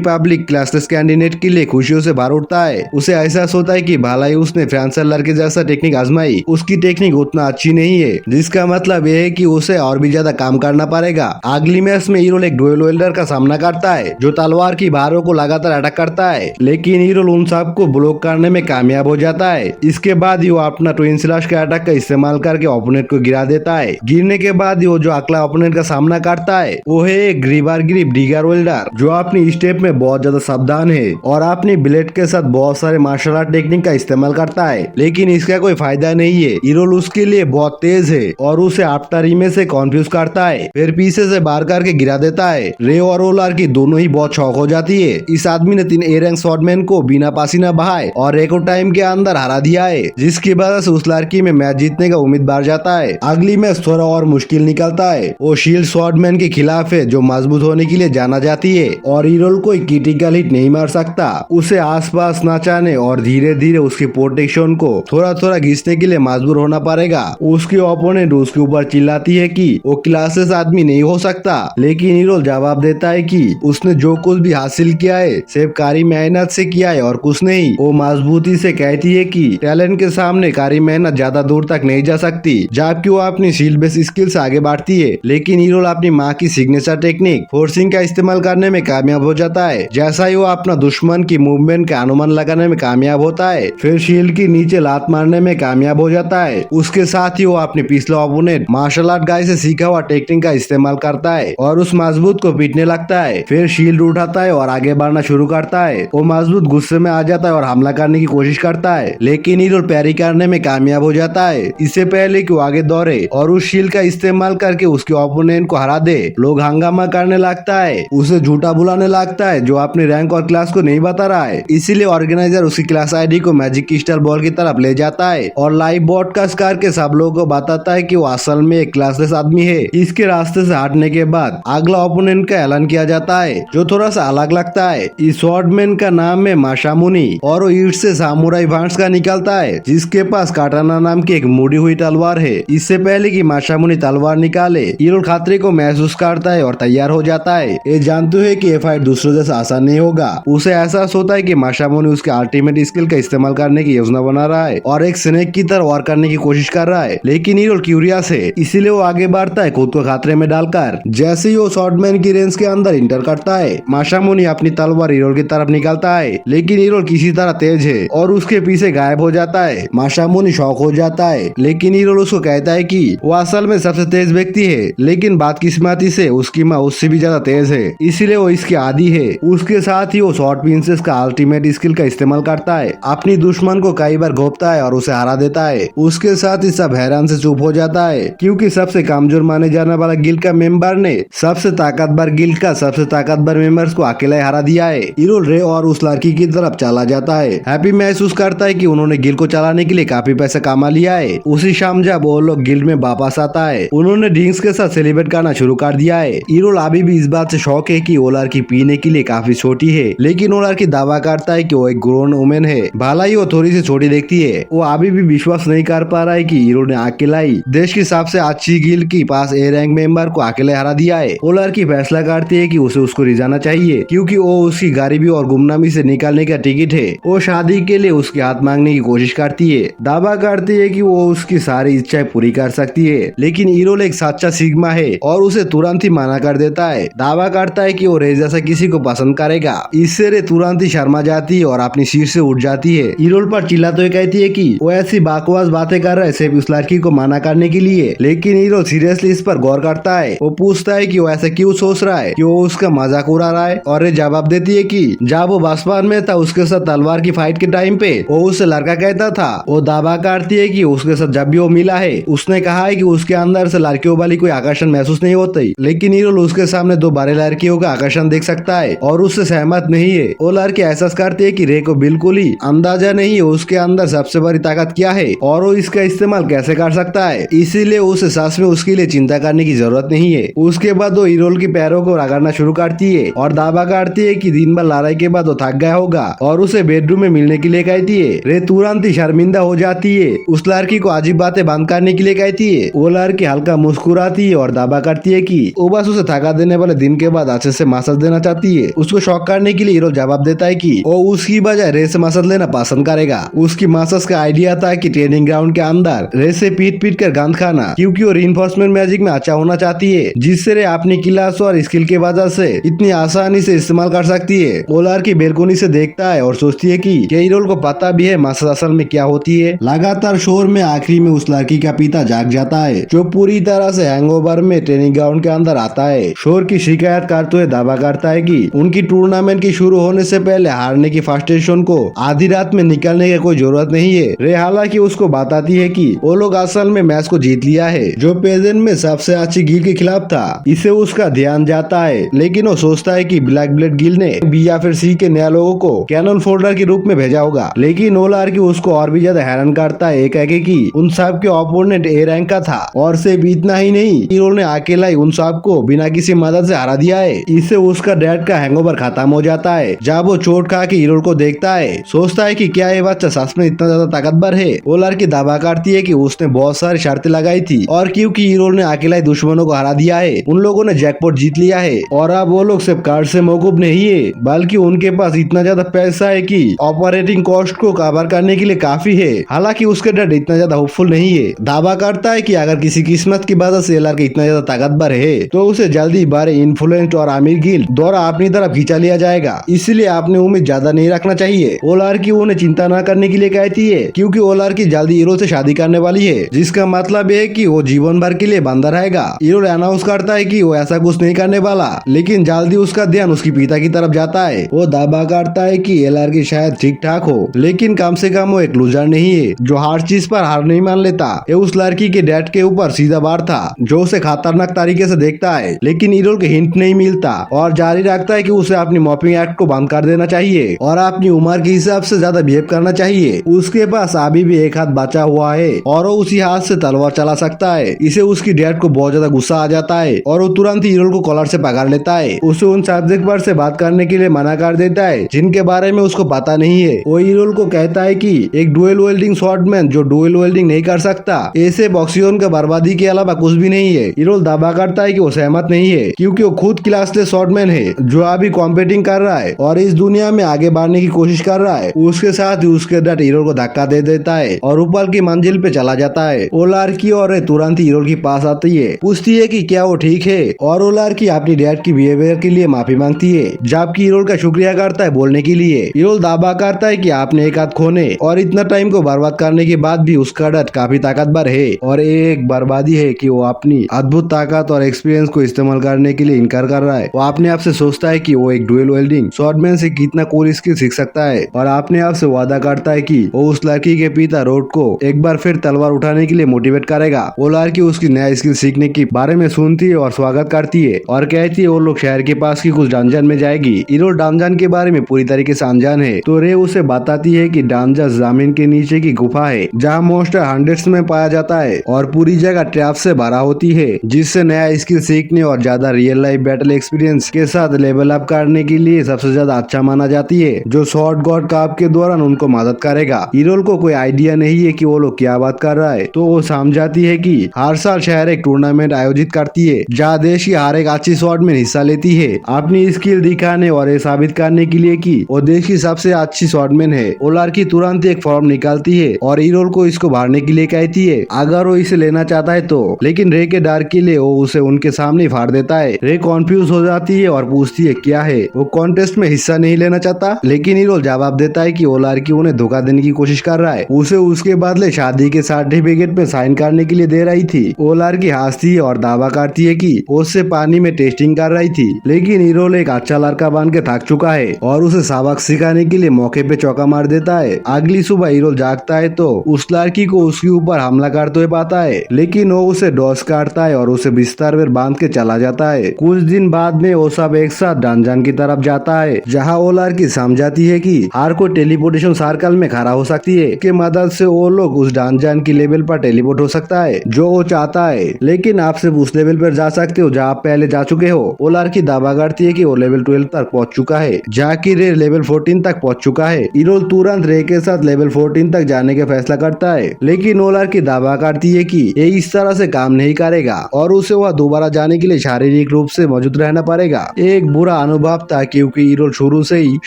पब्लिक क्लासलेस कैंडिडेट के लिए खुशियों से भर उठता है। उसे एहसास होता है कि भलाई उसने फ्रांसर लड़के जैसा टेक्निक आजमाई, उसकी टेक्निक उतना अच्छी नहीं है, जिसका मतलब यह है कि उसे और भी ज्यादा काम करना पड़ेगा। अगली मैच में हीरोल एक डुएल वेल्डर का सामना करता है जो तलवार की बारों को लगातार अटैक करता है, लेकिन हीरोल उन सबको ब्लॉक करने में कामयाब हो जाता है। इसके बाद वो अपना ट्विन स्लैश के अटैक का इस्तेमाल करके ओपोनेंट को गिरा देता है। गिरने के बाद वो जो अगला ओपोनेंट का सामना करता है वो है एक ग्रीबार ग्रिप डिगर वेल्डर जो अपनी स्टेप में बहुत ज्यादा सावधान है और अपनी ब्लेड के साथ बहुत सारे मार्शल आर्ट टेक्निक का इस्तेमाल करता है, लेकिन इसका कोई फायदा नहीं है। हीरोल उसके लिए बहुत तेज है और उसे आफ्टर इमेज से कॉन्फ्यूज करता है, फिर पीछे से बार करके गिरा देता है। रे और ओलार की दोनों ही बहुत शौक हो जाती है। इस आदमी ने 3 ए रैंक स्वॉर्डमैन को बिना पसीना बहाए और रिकॉर्ड टाइम के अंदर हरा दिया है, जिसकी वजह से उस लड़की में मैच जीतने का उम्मीद बढ़ जाता है। अगली मैच थोड़ा और मुश्किल निकलता है। वो शील्ड स्वॉर्डमैन के खिलाफ है जो मजबूत होने के लिए जाना जाती है और हीरोल कोई क्रिटिकल हिट नहीं मार सकता। उसे आसपास न जाने और धीरे धीरे उसकी प्रोटेक्शन को थोड़ा थोड़ा घिसने के लिए मजबूर होना पड़ेगा। उसकी ओपोनेंट उसके ऊपर चिल्लाती है कि वो क्लासेस आदमी नहीं हो सकता, लेकिन हीरोल जवाब देता है कि उसने जो कुछ भी हासिल किया है सिर्फ कारी मेहनत से किया है और कुछ नहीं। वो मजबूती से कहती है कि टैलेंट के सामने कारी मेहनत ज्यादा दूर तक नहीं जा सकती, जबकि वो अपनी शील्ड बेस स्किल से आगे बढ़ती है। लेकिन हीरोल अपनी माँ की सिग्नेचर टेक्निक फोर्सिंग का इस्तेमाल करने में कामयाब हो जाता है। जैसा ही वो अपना दुश्मन की मूवमेंट का अनुमान लगाने में कामयाब होता है, फिर शील्ड की नीचे लात मारने में कामयाब हो जाता है। उसके साथ ही वो अपने पिछले ओपोनेंट मार्शल आर्ट गाय से सीखा हुआ टेक्निक का इस्तेमाल करता है और उस मजबूत को पीटने लगता है। फिर शील्ड उठाता है और आगे बढ़ना शुरू करता है। वो मजबूत गुस्से में आ जाता है और हमला करने की कोशिश करता है, लेकिन हीरोल पैरी करने में कामयाब हो जाता है। इससे पहले कि वो आगे दौड़े और उस शील्ड का इस्तेमाल करके उसके ओपोनेंट को हरा दे, लोग हंगामा करने लगता है, उसे झूठा बुलाने लगता है जो अपने रैंक और क्लास को नहीं बता रहा है। इसीलिए ऑर्गेनाइजर उसकी क्लास आईडी को मैजिक क्रिस्टल बॉल की तरफ ले जाता है और लाइव ब्रॉडकास्ट करके सब लोगों को बताता है कि वो असल में एक क्लासलेस आदमी है। इसके रास्ते से हटने के बाद अगला ओपोनेंट का ऐलान किया जाता है जो थोड़ा सा अलग लगता है। इस स्वॉर्डमैन का नाम है माशामुनि और वो ईट से सामुराई भांस का निकलता है, जिसके पास काटाना नाम की एक मुड़ी हुई तलवार है। इससे पहले कि माशामुनि तलवार निकाले, हीरोल खतरे को महसूस करता है और तैयार हो जाता है। ये जानते हुए कि ये फाइट दूसरों जैसा आसान नहीं होगा। उसे एहसास होता है कि माशामुनि उसके अल्टीमेट स्किल का इस्तेमाल करने की योजना बना रहा है और एक स्नेक की तरह वार करने की कोशिश कर रहा है, लेकिन हीरोल क्यूरियस है, इसीलिए वो आगे बढ़ता है खुद को खतरे में डालकर। जैसे ही वो स्वॉर्डमैन की रेंज के अंदर इंटर करता है, माशामुनि अपनी तलवार हीरोल की तरफ निकालता है, लेकिन हीरोल किसी तरह तेज है और उसके पीछे गायब हो जाता है। माशामुनि शॉक हो जाता है, लेकिन हीरोल उसको कहता है कि वो असल में सबसे तेज व्यक्ति है, लेकिन बदकिस्मती से उसकी माँ उससे भी ज्यादा तेज है, इसीलिए वो इसके आदी है। उसके साथ ही वो स्वॉर्ड प्रिंसेस का अल्टीमेट स्किल का इस्तेमाल करता है, अपनी दुश्मन को कई बार घोपता है और उसे हरा देता है। उसके साथ ही सब हैरान से चुप हो जाता है, क्योंकि सबसे कमजोर माने जाने वाला गिल्ड का मेंबर ने सबसे ताकतवर गिल्ड का सबसे ताकतवर मेंबर्स को अकेला ही हरा दिया है। हीरोल रे और उस लड़की की तरफ चला जाता है, हैप्पी महसूस करता है कि उन्होंने गिल्ड को चलाने के लिए काफी पैसा कमा लिया है। उसी शाम जब वो लोग गिल्ड में वापस आता है, उन्होंने ड्रिंक्स के साथ सेलिब्रेट करना शुरू कर दिया है। हीरोल अभी भी इस बात से शौक है कि वो लड़की पीने के लिए काफी छोटी है, लेकिन वो लड़की दावा करता है कि वो एक ग्रोन वुमेन है, भला ही वो थोड़ी सी छोटी देखती है। वो अभी भी विश्वास नहीं कर पा रहा है कि हीरो ने अकेला ही देश की सबसे अच्छी गिल्ड की पास ए रैंक मेंबर को अकेले हरा दिया है। वो लड़की फैसला करती है कि उसे उसको रिझाना चाहिए, क्योंकि वो उसकी गरीबी और गुमनामी से निकालने का टिकट है। वो शादी के लिए उसके हाथ मांगने की कोशिश करती है, दावा करती है कि वो उसकी सारी इच्छाएं पूरी कर सकती है, लेकिन हीरोल एक सच्चा सिग्मा है और उसे तुरंत ही मना कर देता है। दावा करता है कि वो रे जैसा किसी को पसंद करेगा। इससे रे तुरंत ही शर्मा जाती है और अपनी सीट से उठ जाती है। हीरोल पर चिल्लाते हुए कहती है कि वो ऐसी बकवास बातें कर रहा है सिर्फ उस लड़की को मना करने के लिए, लेकिन हीरोल सीरियसली इस पर गौर करता है। वो पूछता है कि वो ऐसा क्यों सोच रहा है, कि वो उसका मजाक उड़ा रहा है, और रे जवाब देती है कि जब वो बचपन में था उसके साथ तलवार की फाइट के टाइम पे वो उससे लड़का कहता था। वो दावा करती है कि उसके साथ जब भी वो मिला है उसने कहा है कि उसके अंदर से लड़कियों वाली कोई आकर्षण महसूस नहीं होती, लेकिन हीरोल उसके सामने 2 बड़े लड़कियों का आकर्षण देख सकता है और उससे सहमत नहीं है। वो लड़की एहसास करती है कि रे को बिल्कुल ही अंदाजा नहीं है उसके अंदर सबसे बड़ी ताकत क्या है और वो इसका इस्तेमाल कैसे कर सकता है, इसीलिए उसे सच में उसके लिए चिंता करने की जरूरत नहीं है। उसके बाद वो हीरोल की पैरों को रगड़ना शुरू करती है और दावा करती है कि दिन भर लड़ाई के बाद वो थक गया होगा और उसे बेडरूम में मिलने के लिए कहती है। रे तुरंत ही शर्मिंदा हो जाती है, उस लड़की को अजीब बातें बंद करने के लिए कहती है। वो लड़की हल्का मुस्कुराती है और दावा करती है कि वो बस उसे थका देने वाले दिन के बाद अच्छे से मसाज देना चाहती है। उसको शॉक करने के लिए हीरो जवाब देता है कि वो उसकी बजाय रे से मसाज लेना पसंद करेगा। उसकी मसाज का आइडिया था कि ट्रेनिंग ग्राउंड के अंदर रे से पीट पीट कर गंद खाना, क्योंकि वो रीइंफोर्समेंट मैजिक में अच्छा होना चाहती है, जिससे रे अपनी क्लास और स्किल के वजह से इतनी आसानी से इस्तेमाल कर सकती है। वो लड़की बेलकोनी से देखता है और सोचती है कि हीरो को पता भी है मसाज असल में क्या होती है। लगातार शोर में आखिरी में उस लड़की का पिता जाग जाता है, जो पूरी तरह से हैंगओवर में ट्रेनिंग ग्राउंड के अंदर आता है। शोर की शिकायत करते हुए दावा करता है कि उनकी टूर्नामेंट की शुरू होने से पहले हारने की फ्रस्ट्रेशन को आधी रात में निकलने की कोई जरूरत नहीं है। रे हालांकि उसको बताती है कि वो लोग असल में मैच को जीत लिया है, जो पेजेंट में सबसे अच्छी गिल के खिलाफ था। इसे उसका ध्यान जाता है, लेकिन वो सोचता है कि ब्लैक ब्लेड गिल ने बी या फिर सी के नया लोगों को कैनन फोल्डर के रूप में भेजा होगा। लेकिन ओलार की उसको और भी ज्यादा हैरान करता है एक कि उन सब के ओपोनेंट ए रैंक का था, और सिर्फ इतना ही नहीं, हीरो ने अकेला ही उन सब को बिना किसी मदद से हरा दिया है। इससे उसका डैड का हैंगओवर खत्म हो जाता है। जब वो चोट खा के हीरो को देखता है, सोचता है कि क्या ये बच्चा सच में इतना ज्यादा ताकतवर है। वो लड़की दावा करती है कि उसने बहुत सारी शर्तें लगाई थी, और क्योंकि हीरो ने अकेला ही दुश्मनों को हरा दिया है, उन लोगों ने जैकपॉट जीत लिया है। और अब वो लोग सिर्फ कार्ड से मौकूफ नहीं है, बल्कि उनके पास इतना ज्यादा पैसा है कि ऑपरेटिंग कॉस्ट को कवर करने के लिए काफी है। हालांकि उसके डैड इतना ज्यादा होपफुल नहीं है। दावा करता है कि अगर किसी किस्मत की वजह से लड़का इतना ज्यादा ताकतवर है, तो उसे जल्दी बारे इन्फ्लुएंस और आमिर गिल द्वारा अपनी तरफ खींचा लिया जाएगा। इसलिए आपने उम्मीद ज्यादा नहीं रखना चाहिए। वो लड़की उन्हें चिंता न करने के लिए कहती है, क्योंकि वो लड़की जल्दी हीरो से शादी करने वाली है, जिसका मतलब है कि वो जीवन भर के लिए बंदा रहेगा। हीरो अनाउंस करता है कि वो ऐसा कुछ नहीं करने वाला, लेकिन जल्दी उसका ध्यान उसकी पिता की तरफ जाता है। वो दावा करता है कि ये लड़की शायद ठीक ठाक हो, लेकिन कम से कम वो एक लूजर नहीं है जो हर चीज पर हार नहीं मान लेता। ये उस लड़की के डैड के ऊपर सीधा वार था, जो उसे खतरनाक तरीके से देखता है, लेकिन हीरो के हिंट नहीं मिलता, और जारी रखता है कि उसे अपनी मॉपिंग एक्ट को बंद कर देना चाहिए और अपनी उम्र के हिसाब से ज्यादा बिहेव करना चाहिए। उसके पास अभी भी एक हाथ बचा हुआ है और वो उसी हाथ से तलवार चला सकता है। इसे उसकी डैड को बहुत ज्यादा गुस्सा आ जाता है और वो तुरंत हीरो को कॉलर से पकड़ लेता है। उसे उन सब्जेक्ट पर से बात करने के लिए मना कर देता है जिनके बारे में उसको पता नहीं है। वो हीरो को कहता है कि एक डुअल वेल्डिंग स्वॉर्डमैन जो डुअल वेल्डिंग नहीं कर सकता, ऐसे बॉक्सियन का बर्बादी के अलावा कुछ भी नहीं है। हीरो दावा करता है कि वो सहमत नहीं है, क्योंकि वो खुद क्लासलेस स्वॉर्डमैन है जो अभी कॉम्पिटिंग कर रहा है और इस दुनिया में आगे बढ़ने की कोशिश कर रहा है। उसके साथ ही उसके डैड हीरो को धक्का दे देता है और ऊपर की मंजिल पे चला जाता है। वो लड़की और तुरंत हीरो के पास आती है, पूछती है कि क्या वो ठीक है, और वो लड़की अपनी डैड की बिहेवियर के लिए माफी मांगती है, जबकि हीरो का शुक्रिया करता है बोलने के लिए। हीरो दावा करता है कि आपने एक हाथ खोने और इतना टाइम को बर्बाद करने के बाद भी उसका डैड काफी ताकतवर है, और एक बर्बादी है कि वो अपनी अद्भुत ताकत और एक्सपीरियंस को इस्तेमाल करने के लिए इनकार कर रहा है। वो अपने आप से सोचता है कि वो एक डुअल वेल्डिंग स्वॉर्डमैन से कितना कूल स्किल सीख सकता है, और अपने आप से वादा करता है कि वो उस लड़की के पिता रोड को एक बार फिर तलवार उठाने के लिए मोटिवेट करेगा। वो लड़की उसकी नया स्किल सीखने के बारे में सुनती है और स्वागत करती है और कहती है वो लोग शहर के पास की कुछ डंजन में जाएगी। हीरो डंजन के बारे में पूरी तरीके से अनजान है, तो रे उसे बताती है कि डंजन जमीन के नीचे की गुफा है जहाँ मोस्टर हंड्रेड्स में पाया जाता है और पूरी जगह ट्रैप से भरा होती है, जिससे नया स्किल सीखने और ज्यादा रियल लाइफ बैटल एक्सपीरियंस के साथ लेवल अप करने के लिए सबसे ज्यादा अच्छा माना जाती है, जो शॉर्ट गॉड कप के दौरान उनको मदद करेगा। हीरो को कोई आइडिया नहीं है कि वो लोग क्या बात कर रहा है, तो वो समझाती है कि हर साल शहर एक टूर्नामेंट आयोजित करती है जहाँ देश की हर एक अच्छी शॉट में हिस्सा लेती है, अपनी स्किल दिखाने और ये साबित करने के लिए कि वो देश की सबसे अच्छी शॉटमैन है। वो लड़की तुरंत एक फॉर्म निकालती है और हीरो को इसको भरने के लिए कहती है अगर वो इसे लेना चाहता है तो, लेकिन रे के डर के लिए वो उसे उनके सामने फाड़ देता है। रे कॉन्फ्यूज हो जाती है और पूछती है क्या है, वो कॉन्टेस्ट में हिस्सा नहीं लेना चाहता, लेकिन हीरो जवाब देता है कि वो लड़की उन्हें धोखा देने की कोशिश कर रहा है, उसे उसके बदले शादी के सर्टिफिकेट में साइन करने के लिए दे रही थी। वो लड़की हंसती है और दावा करती है कि उससे पानी में टेस्टिंग कर रही थी, लेकिन हीरो एक अच्छा लड़का बन के थक चुका है और उसे सबक सिखाने के लिए मौके पे चौका मार देता है। अगली सुबह हीरो जागता है तो उस लड़की को उसके ऊपर हमला करते हुए पाता है, लेकिन वो उसे डॉस काटता है और उसे बिस्तर में बांध के चला जाता है। कुछ दिन बाद में वो सब एक साथ डंजन की तरफ जाता है, जहाँ वो लड़की समझाती है कि हर कोई टेलीपोर्टेशन सर्कल में खड़ा हो सकती है, के मदद से वो लोग उस डंजन की लेवल पर टेलीपोर्ट हो सकता है जो वो चाहता है, लेकिन आप सिर्फ उस लेवल पर जा सकते हो जहाँ आप पहले जा चुके हो। वो लड़की दावा करती है कि वो लेवल 12 तक पहुंच चुका है, जबकि रे लेवल 14 तक पहुंच चुका है। हीरो तुरंत रे के साथ लेवल 14 तक जाने का फैसला करता है, लेकिन वो लड़की दावा करती है है कि ये इस तरह से काम नहीं करेगा और उसे वह दोबारा जाने के लिए शारीरिक रूप से मौजूद रहना पड़ेगा। एक बुरा अनुभव था क्योंकि ईरोल शुरू से ही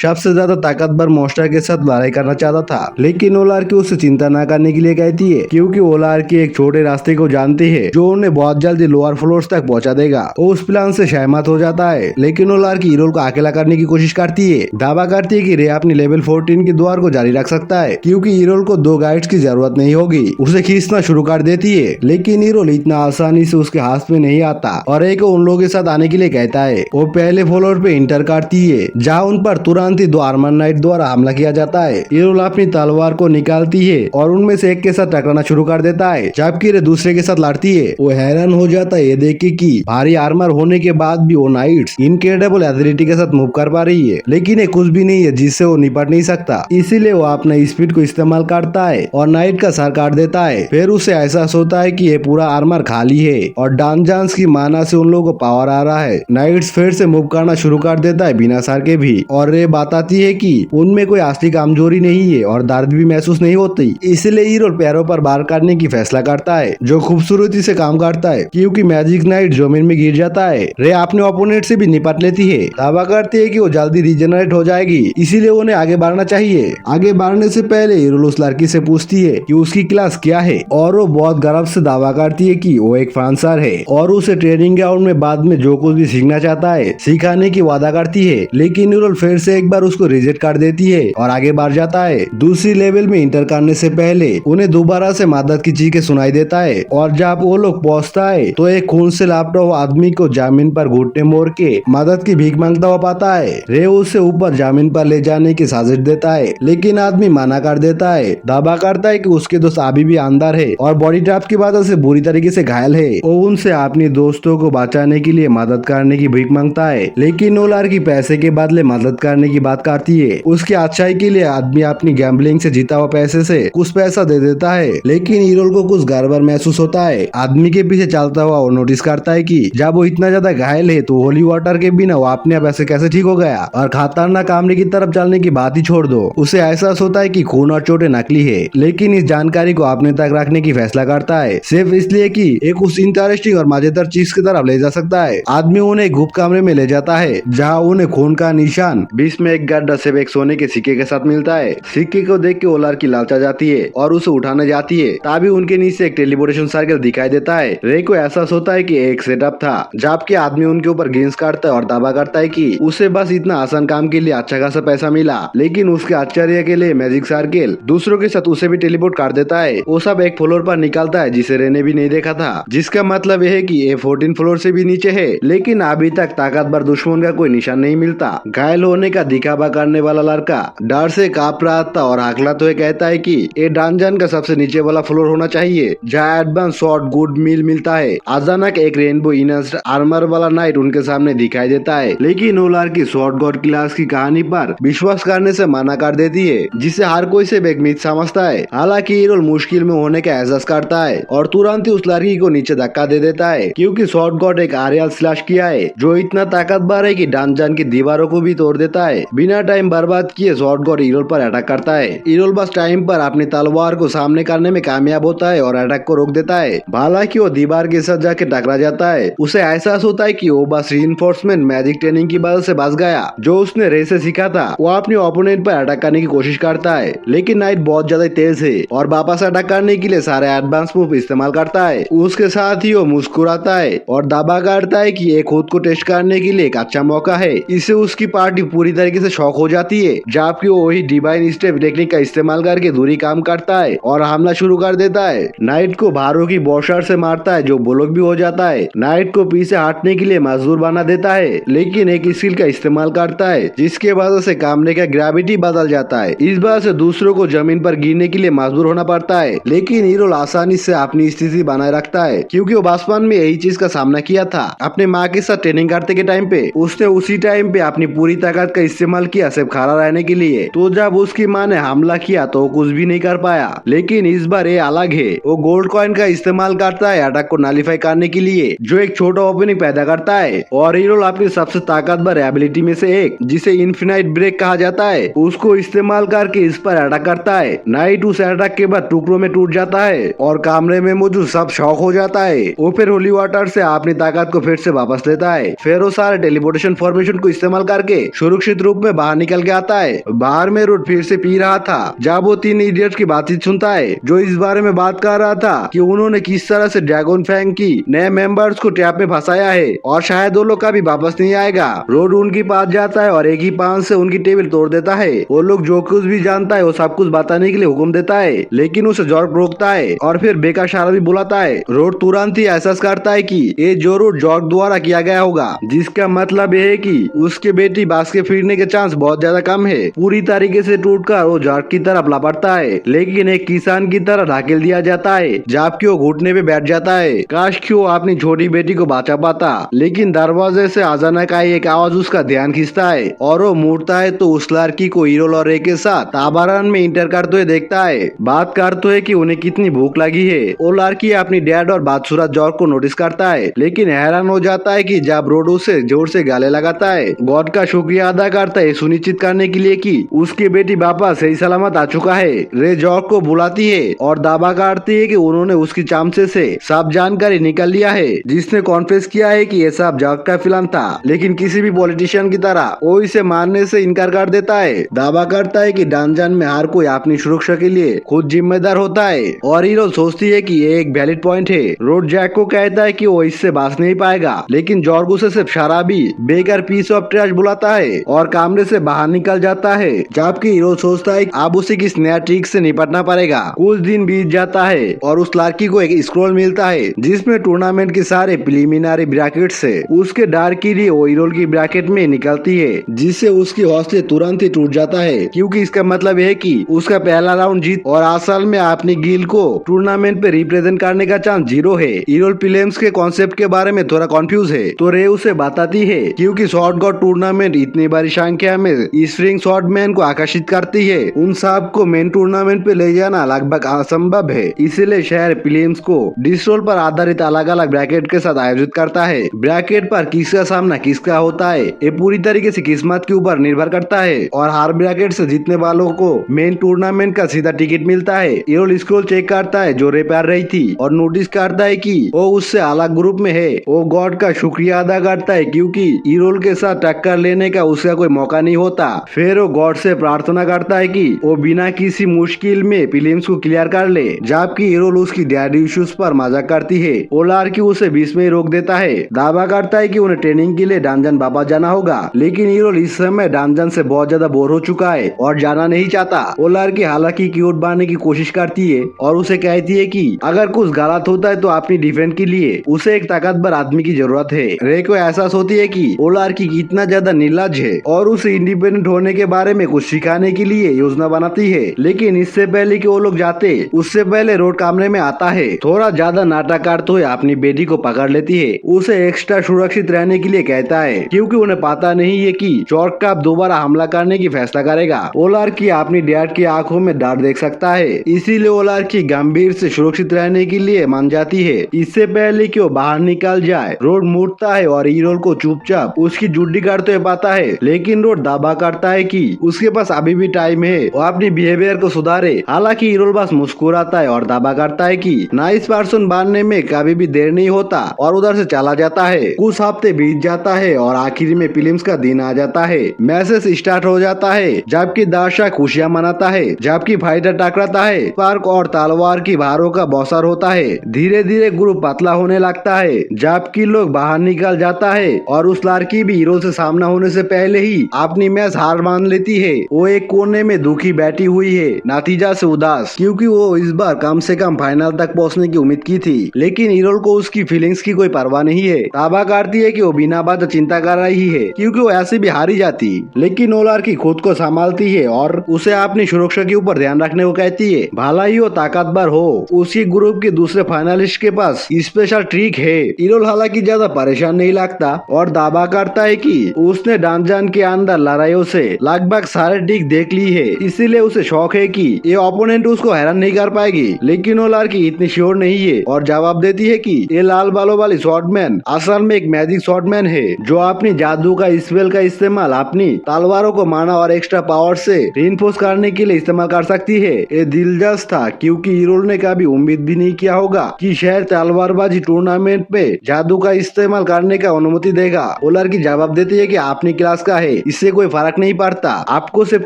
सबसे ज्यादा ताकतवर मॉन्स्टर के साथ लड़ाई करना चाहता था, लेकिन वो लड़की उससे चिंता न करने के लिए कहती है क्योंकि वो लड़की एक छोटे रास्ते को जानती है जो उन्हें बहुत जल्दी लोअर फ्लोर्स तक पहुंचा देगा। वो उस प्लान से सहमत हो जाता है, लेकिन वो लड़की ईरोल को अकेला करने की कोशिश करती है। दावा करती है कि रे अपनी लेवल 14 के द्वार को जारी रख सकता है क्योंकि ईरोल को 2 गाइड्स की जरूरत नहीं होगी। उसे खींचना शुरू कर देती है, लेकिन ईरोल इतना आसानी से उसके हाथ में नहीं आता और एक उन लोगों के साथ आने के लिए कहता है। वो पहले फ्लोर पे इंटर करती है जहाँ उन पर तुरंत ही 2 आर्मर नाइट द्वारा हमला किया जाता है। ईरोल अपनी तलवार को निकालती है और उनमें से एक के साथ टकराना शुरू कर देता है जबकि रे दूसरे के साथ लड़ती है। वो हैरान हो जाता है ये देख के कि भारी आर्मर होने के बाद भी वो नाइट्स इनक्रेडिबल एबिलिटी के साथ मूव कर पा रही है, लेकिन ये कुछ भी नहीं है जिससे वो निपट नहीं सकता। इसीलिए वो अपने स्पीड को इस्तेमाल करता है और नाइट का सर काट देता है। फिर उसे एहसास होता है कि ये पूरा आर्मर खाली है और डंजन्स की माना से उन लोगों को पावर आ रहा है। नाइट्स फिर से मूव करना शुरू कर देता है बिना सर के भी, और रे बताती है कि उनमें कोई असली कमजोरी नहीं है और दर्द भी महसूस नहीं होती। इसलिए ईरोल पैरों पर वार करने की फैसला करता है जो खूबसूरती से काम करता है क्योंकि मैजिक नाइट जमीन में गिर जाता है। रे अपने ओपोनेंट से भी निपट लेती है, दावा करती है कि वो जल्दी रिजेनरेट हो जाएगी, इसीलिए उन्हें आगे बढ़ना चाहिए। आगे बढ़ने से पहले ईरोल उस लड़की से पूछती है कि उसकी क्लास क्या है और वो बहुत गर्व से दावा करती है कि वो एक फ्रांसर है और उसे ट्रेनिंग ग्राउंड में बाद में जो कुछ भी सीखना चाहता है सिखाने की वादा करती है। लेकिन ईरोल फिर से एक बार उसको रिजेक्ट कर देती है और आगे बढ़ जाता है। दूसरी लेवल में इंटर करने से पहले उन्हें दोबारा से मदद की चीखें सुनाई देता है और जब वो लोग पहुंचता है तो एक खून से लापता हुआ आदमी को जमीन पर घुटने मोड़ के मदद की भीख मांगता हुआ पाता है। रे उसे ऊपर जमीन पर ले जाने की साजिश देता है, लेकिन आदमी मना कर देता है। दावा करता है कि उसके दोस्त अभी भी अंदर है और बॉडी ट्रैप की वजह से बुरी तरीके से घायल है। वो उनसे अपने दोस्तों को बचाने के लिए मदद करने की भीख मांगता है, लेकिन वो लड़की पैसे के बदले मदद करने की बात करती है। उसकी अच्छाई के लिए आदमी अपनी गैम्बलिंग से जीता हुआ पैसे से कुछ पैसा दे देता है, लेकिन ईरोल को कुछ गड़बड़ महसूस होता है। आदमी के पीछे चलता हुआ वो नोटिस करता है कि जब वो इतना ज्यादा घायल है तो होली वाटर के बिना वो अपने आप ऐसे कैसे ठीक हो गया, और खतरनाक कामरे की तरफ चलने की बात ही छोड़ दो। उसे एहसास होता है कि खून और चोटें नकली है, लेकिन इस जानकारी को अपने तक रखने की फैसला करता है सिर्फ इसलिए कि एक उस इंटरेस्टिंग और मजेदार चीज की तरफ ले जा सकता है। आदमी उन्हें गुप्त कमरे में ले जाता है जहाँ उन्हें खून का निशान बीच में एक गड्ढा से एक सोने के सिक्के के साथ मिलता है। सिक्के को देख के वो लड़की लालचा जाती है और उसे उठाने जाती है, तभी उनके नीचे एक टेलीपोर्टेशन सर्कल दिखाई देता है। रे को एहसास होता है कि एक सेटअप था जबकि आदमी उनके ऊपर गेंस काटता है और दावा करता है कि उसे बस इतना आसान काम के लिए अच्छा खासा पैसा मिला, लेकिन उसके आश्चर्य के लिए मैजिक सर्कल दूसरों के साथ उसे भी टेलीपोर्ट कर देता है। वो सब एक फ्लोर पर निकलता है जिसे रे ने भी नहीं देखा था, जिसका मतलब यह है कि ये 14 फ्लोर से भी नीचे है, लेकिन अभी तक ताकतवर दुश्मन का कोई निशान नहीं मिलता। घायल होने का दिखावा करने वाला लड़का डर से कांप रहा था और हाकलाते हुए कहता है कि ये डंजन का सबसे नीचे वाला फ्लोर होना चाहिए जहाँ एडवांस शॉर्ट गुड मील मिलता है। अचानक एक रेनबो इनर्स आर्मर वाला नाइट उनके सामने दिखाई देता है, लेकिन वो लड़की शॉर्ट गॉड क्लास की कहानी पर विश्वास करने से मना कर देती है जिसे हर कोई से एक मिथ समझता है। हालांकि ईरोल मुश्किल में होने का एहसास करता है और तुरंत ही उस लड़की को नीचे धक्का दे देता है क्योंकि शॉर्ट गॉड एक आरियल स्लैश किया है जो इतना ताकतवर है कि डंजन की दीवारों को भी तोड़ देता है। बिना टाइम बर्बाद किए शॉर्ट गॉड ईरोल पर अटैक करता है। ईरोल बस टाइम पर अपनी तलवार को सामने करने में कामयाब होता है और अटैक को रोक देता है। हालांकि वो दीवार के साथ जाके टकरा जाता है। उसे एहसास होता है कि वो बस रीइंफोर्समेंट मैजिक ट्रेनिंग की वजह से बच गया जो उसने रे से सीखा था। वो अपने ओपोनेंट पर अटैक करने की कोशिश करता है, लेकिन नाइट बहुत ज्यादा तेज है और वापस अटैक करने के लिए सारे एडवांस मूव इस्तेमाल करता है। उसके साथ ही वो मुस्कुराता है और दावा करता है कि ये खुद को टेस्ट करने के लिए एक अच्छा मौका है। इससे उसकी पार्टी पूरी तरीके से शॉक हो जाती है, जबकि वो वही डिवाइन स्टेप टेक्निक का इस्तेमाल करके दूरी काम करता है और हमला शुरू कर देता है। नाइट को भारों की बौछार से मारता है जो ब्लॉक भी हो जाता है। नाइट को पीछे हटने के लिए मजदूर बना देता है, लेकिन एक स्किल का इस्तेमाल करता है जिसके वजह से कमरे का ग्रेविटी बदल जाता है। इस वजह से दूसरों को जमीन पर गिरने के लिए मजबूर होना पड़ता है, लेकिन ईरोल आसानी से अपनी स्थिति बनाए रखता है क्योंकि वो बचपन में यही चीज का सामना किया था। अपने माँ के साथ ट्रेनिंग करते के टाइम पे उसने उसी टाइम पे अपनी पूरी ताकत का इस्तेमाल किया सिर्फ खड़ा रहने के लिए। तो जब उसकी माँ ने हमला किया तो कुछ भी नहीं कर पाया, लेकिन इस बार ये अलग है। वो गोल्ड कॉइन का इस्तेमाल करता है अटैक को नलीफाई करने के लिए जो एक छोटा ओपनिंग पैदा करता है, और ईरोल अपनी सबसे ताकतवर एबिलिटी में से एक जिसे इन्फिनाइट ब्रेक कहा जाता है उसको इस्तेमाल करके इस पर अटैक करता है। नाइट उस अटैक के बाद टुकड़ों में टूट जाता है और और कमरे में मौजूद सब शॉक हो जाता है। वो फिर होली वाटर से अपनी ताकत को फिर से वापस लेता है। फिर वो सारे टेलीपोर्टेशन फॉर्मेशन को इस्तेमाल करके सुरक्षित रूप में बाहर निकल के आता है। बाहर में रोड फिर से पी रहा था जब वो 3 इडियट्स की बातचीत सुनता है जो इस बारे में बात कर रहा था कि उन्होंने किस तरह से ड्रैगन फैंग की नए मेंबर्स को ट्रैप में फंसाया है और शायद वो लोग कभी वापस नहीं आएगा। रोड उनके पास जाता है और एक ही पान से उनकी टेबल तोड़ देता है। वो लोग जो कुछ भी जानता है वो सब कुछ बताने के लिए हुक्म देता है, लेकिन उसे जॉर्क रोकता है और फिर बेकार इशारा भी बुलाता है। रोड तुरंत ही एहसास करता है कि ये जरूर जॉर्क द्वारा किया गया होगा, जिसका मतलब ये है कि उसके बेटी बास के फिरने के चांस बहुत ज्यादा कम है। पूरी तरीके से टूटकर वो जॉर्क की तरफ लपटता है, लेकिन एक किसान की तरह ढकेल दिया जाता है जबकि वो घुटने पे बैठ जाता है। काश कि वो अपनी छोटी बेटी को बचा पाता, लेकिन दरवाजे से अचानक आई एक आवाज उसका ध्यान खींचता है और वो मुड़ता है तो उस लड़की को हीरोल और रे के साथ ताबारान में इंटर करते हुए देखता है। बात करते हुए कि उन्हें कितनी भूख लगी है। वो लड़की अपनी डैड और बदसूरत जॉर्क को नोटिस करता है, लेकिन हैरान हो जाता है कि जब रोड उसे जोर से गाले लगाता है। गॉड का शुक्रिया अदा करता है सुनिश्चित करने के लिए कि उसकी बेटी वापस सही सलामत आ चुका है। रे जॉर्क को बुलाती है और दावा करती है कि उन्होंने उसकी चामचे से सब जानकारी निकाल लिया है, जिसने कॉन्फेस किया है कि ये सब जॉर्क का फिल्म था। लेकिन किसी भी पॉलिटिशियन की तरह वो इसे मानने से इनकार कर देता है। दावा करता है कि डंजन में हर कोई अपनी सुरक्षा के लिए खुद जिम्मेदार होता है और हीरो सोचती है कि ये एक वैलिड पॉइंट है। रोड जैक को कहता है कि वो इससे बच नहीं पाएगा, लेकिन जॉर्ग उसे सिर्फ शराबी बेकार पीस ऑफ ट्रैश बुलाता है और कमरे से बाहर निकल जाता है। जबकि हीरो सोचता है अब उसे किस नया ट्रिक से निपटना पड़ेगा। कुछ दिन बीत जाता है और उस लड़की को एक स्क्रॉल मिलता है जिसमें टूर्नामेंट के सारे प्रीलिमिनरी ब्रैकेट्स है। उसके डर के लिए वो हीरो की ब्रैकेट में निकलती है, जिससे उसकी हौसले तुरंत ही टूट जाता है, क्योंकि इसका मतलब है कि उसका पहला राउंड जीत और असल में अपनी गिल को टूर्नामेंट पे रिप्रेजेंट करने का चांस 0 है। हीरो फिल्म्स के कॉन्सेप्ट के बारे में थोड़ा कंफ्यूज है, तो रे उसे बताती है क्योंकि शॉर्ट गॉड टूर्नामेंट इतनी बड़ी संख्या में स्प्रिंग शॉटमैन को आकर्षित करती है, उन सब को मेन टूर्नामेंट पे ले जाना लगभग असंभव है। इसीलिए शहर फिल्म्स को डिस्ट्रोल पर आधारित अलग अलग ब्रैकेट के साथ आयोजित करता है। ब्रैकेट पर किसका सामना किसका होता है ये पूरी तरीके से किस्मत के ऊपर निर्भर करता है और हर ब्रैकेट से जीतने वालों को मेन टूर्नामेंट का सीधा टिकट मिलता है। हीरो स्क्रॉल चेक करता है जो रे पर रही थी और नोटिस करता है कि वो उससे अलग ग्रुप में है। वो गॉड का शुक्रिया अदा करता है क्योंकि हीरो के साथ टक्कर लेने का उसका कोई मौका नहीं होता। फिर वो गॉड से प्रार्थना करता है कि वो बिना किसी मुश्किल में फिल्म्स को क्लियर कर ले, जबकि हीरो उसकी डैडी इश्यूज पर मजाक करती है। वो लड़की उसे बीच में ही रोक देता है, दावा करता है कि उन्हें ट्रेनिंग के लिए डंजन वापस जाना होगा, लेकिन हीरो इस समय डंजन से बहुत ज्यादा बोर हो चुका है और जाना नहीं चाहता। वो लड़की हालांकि क्यूट बनने की कोशिश करती है और उसे कहती है कि अगर कुछ गलत होता है तो अपनी डिफेंस के लिए उसे एक ताकतवर आदमी की जरूरत है। रे को एहसास होती है कि वो लड़की कितना ज्यादा निर्लज है और उसे इंडिपेंडेंट होने के बारे में कुछ सिखाने के लिए योजना बनाती है। लेकिन इससे पहले कि वो लोग जाते उससे पहले रोड कमरे में आता है, थोड़ा ज्यादा नाटक करते हुए अपनी बेटी को पकड़ लेती है। उसे एक्स्ट्रा सुरक्षित रहने के लिए कहता है क्योंकि उन्हें पता नहीं है कि जॉर्क कब दोबारा हमला करने की फैसला करेगा। वो लड़की अपनी डैड की आंखों में डर देख सकता है, इसीलिए वो लड़की गंभीर से सुरक्षित रहने के लिए मान जाती है। इससे पहले कि वो बाहर निकल जाए रोड मुड़ता है और हीरो को चुपचाप उसकी जुड्डी करते हुए पाता है, लेकिन रोड दावा करता है कि उसके पास अभी भी टाइम है वो अपनी बिहेवियर को सुधारे। हालांकि हीरो बस मुस्कुराता है और दावा करता है कि नाइस पर्सन बनने में कभी भी देर नहीं होता और उधर से चला जाता है। कुछ हफ्ते बीत जाता है और आखिर में फिल्म्स का दिन आ जाता है। मैसेज स्टार्ट हो जाता है जबकि दर्शक खुशियां मनाता है, जबकि फाइटर टकराता है। स्पार्क और तलवार की भारों का बौछार होता है। धीरे धीरे ग्रुप पतला होने लगता है जबकि लोग बाहर निकल जाता है और उस लड़की भी हीरो से सामना होने से पहले ही अपनी मैच हार मान लेती है। वो एक कोने में दुखी बैठी हुई है, नतीजा से उदास, क्योंकि वो इस बार कम से कम फाइनल तक पहुंचने की उम्मीद की थी। लेकिन हीरो को उसकी फीलिंग्स की कोई परवाह नहीं है। दावा करती है कि वो बिना बात चिंता कर रही है क्योंकि वो ऐसे भी हारी जाती। लेकिन वो लड़की खुद को संभालती है और उसे अपनी सुरक्षा के ऊपर ध्यान रखने को कहती है। भला ही वो ताकतवर हो, उसकी ग्रुप के दूसरे फाइनलिस्ट के पास स्पेशल ट्रिक है। हीरो हालांकि ज्यादा परेशान नहीं लगता और दावा करता है कि उसने डंजन के अंदर लड़ाइयों से लगभग सारे ट्रिक देख ली है, इसीलिए उसे शौक है कि ये ओपोनेंट उसको हैरान नहीं कर पाएगी। लेकिन वो लड़की इतनी श्योर नहीं है और जवाब देती है कि ये लाल बालों वाली शॉटमैन असल में एक मैजिक शॉटमैन है जो अपनी जादू का स्पेल का इस्तेमाल अपनी तलवारों को माना और एक्स्ट्रा पावर से रिइंफोर्स करने के लिए इस्तेमाल कर सकती है। ये दिलचस्प था क्योंकि हीरो ने कभी उम्मीद भी नहीं किया होगा कि शहर तलवारबाजी टूर्नामेंट में जादू का इस्तेमाल करने का अनुमति देगा। वो लड़की जवाब देती है कि अपनी क्लास का है, इससे कोई फर्क नहीं पड़ता, आपको सिर्फ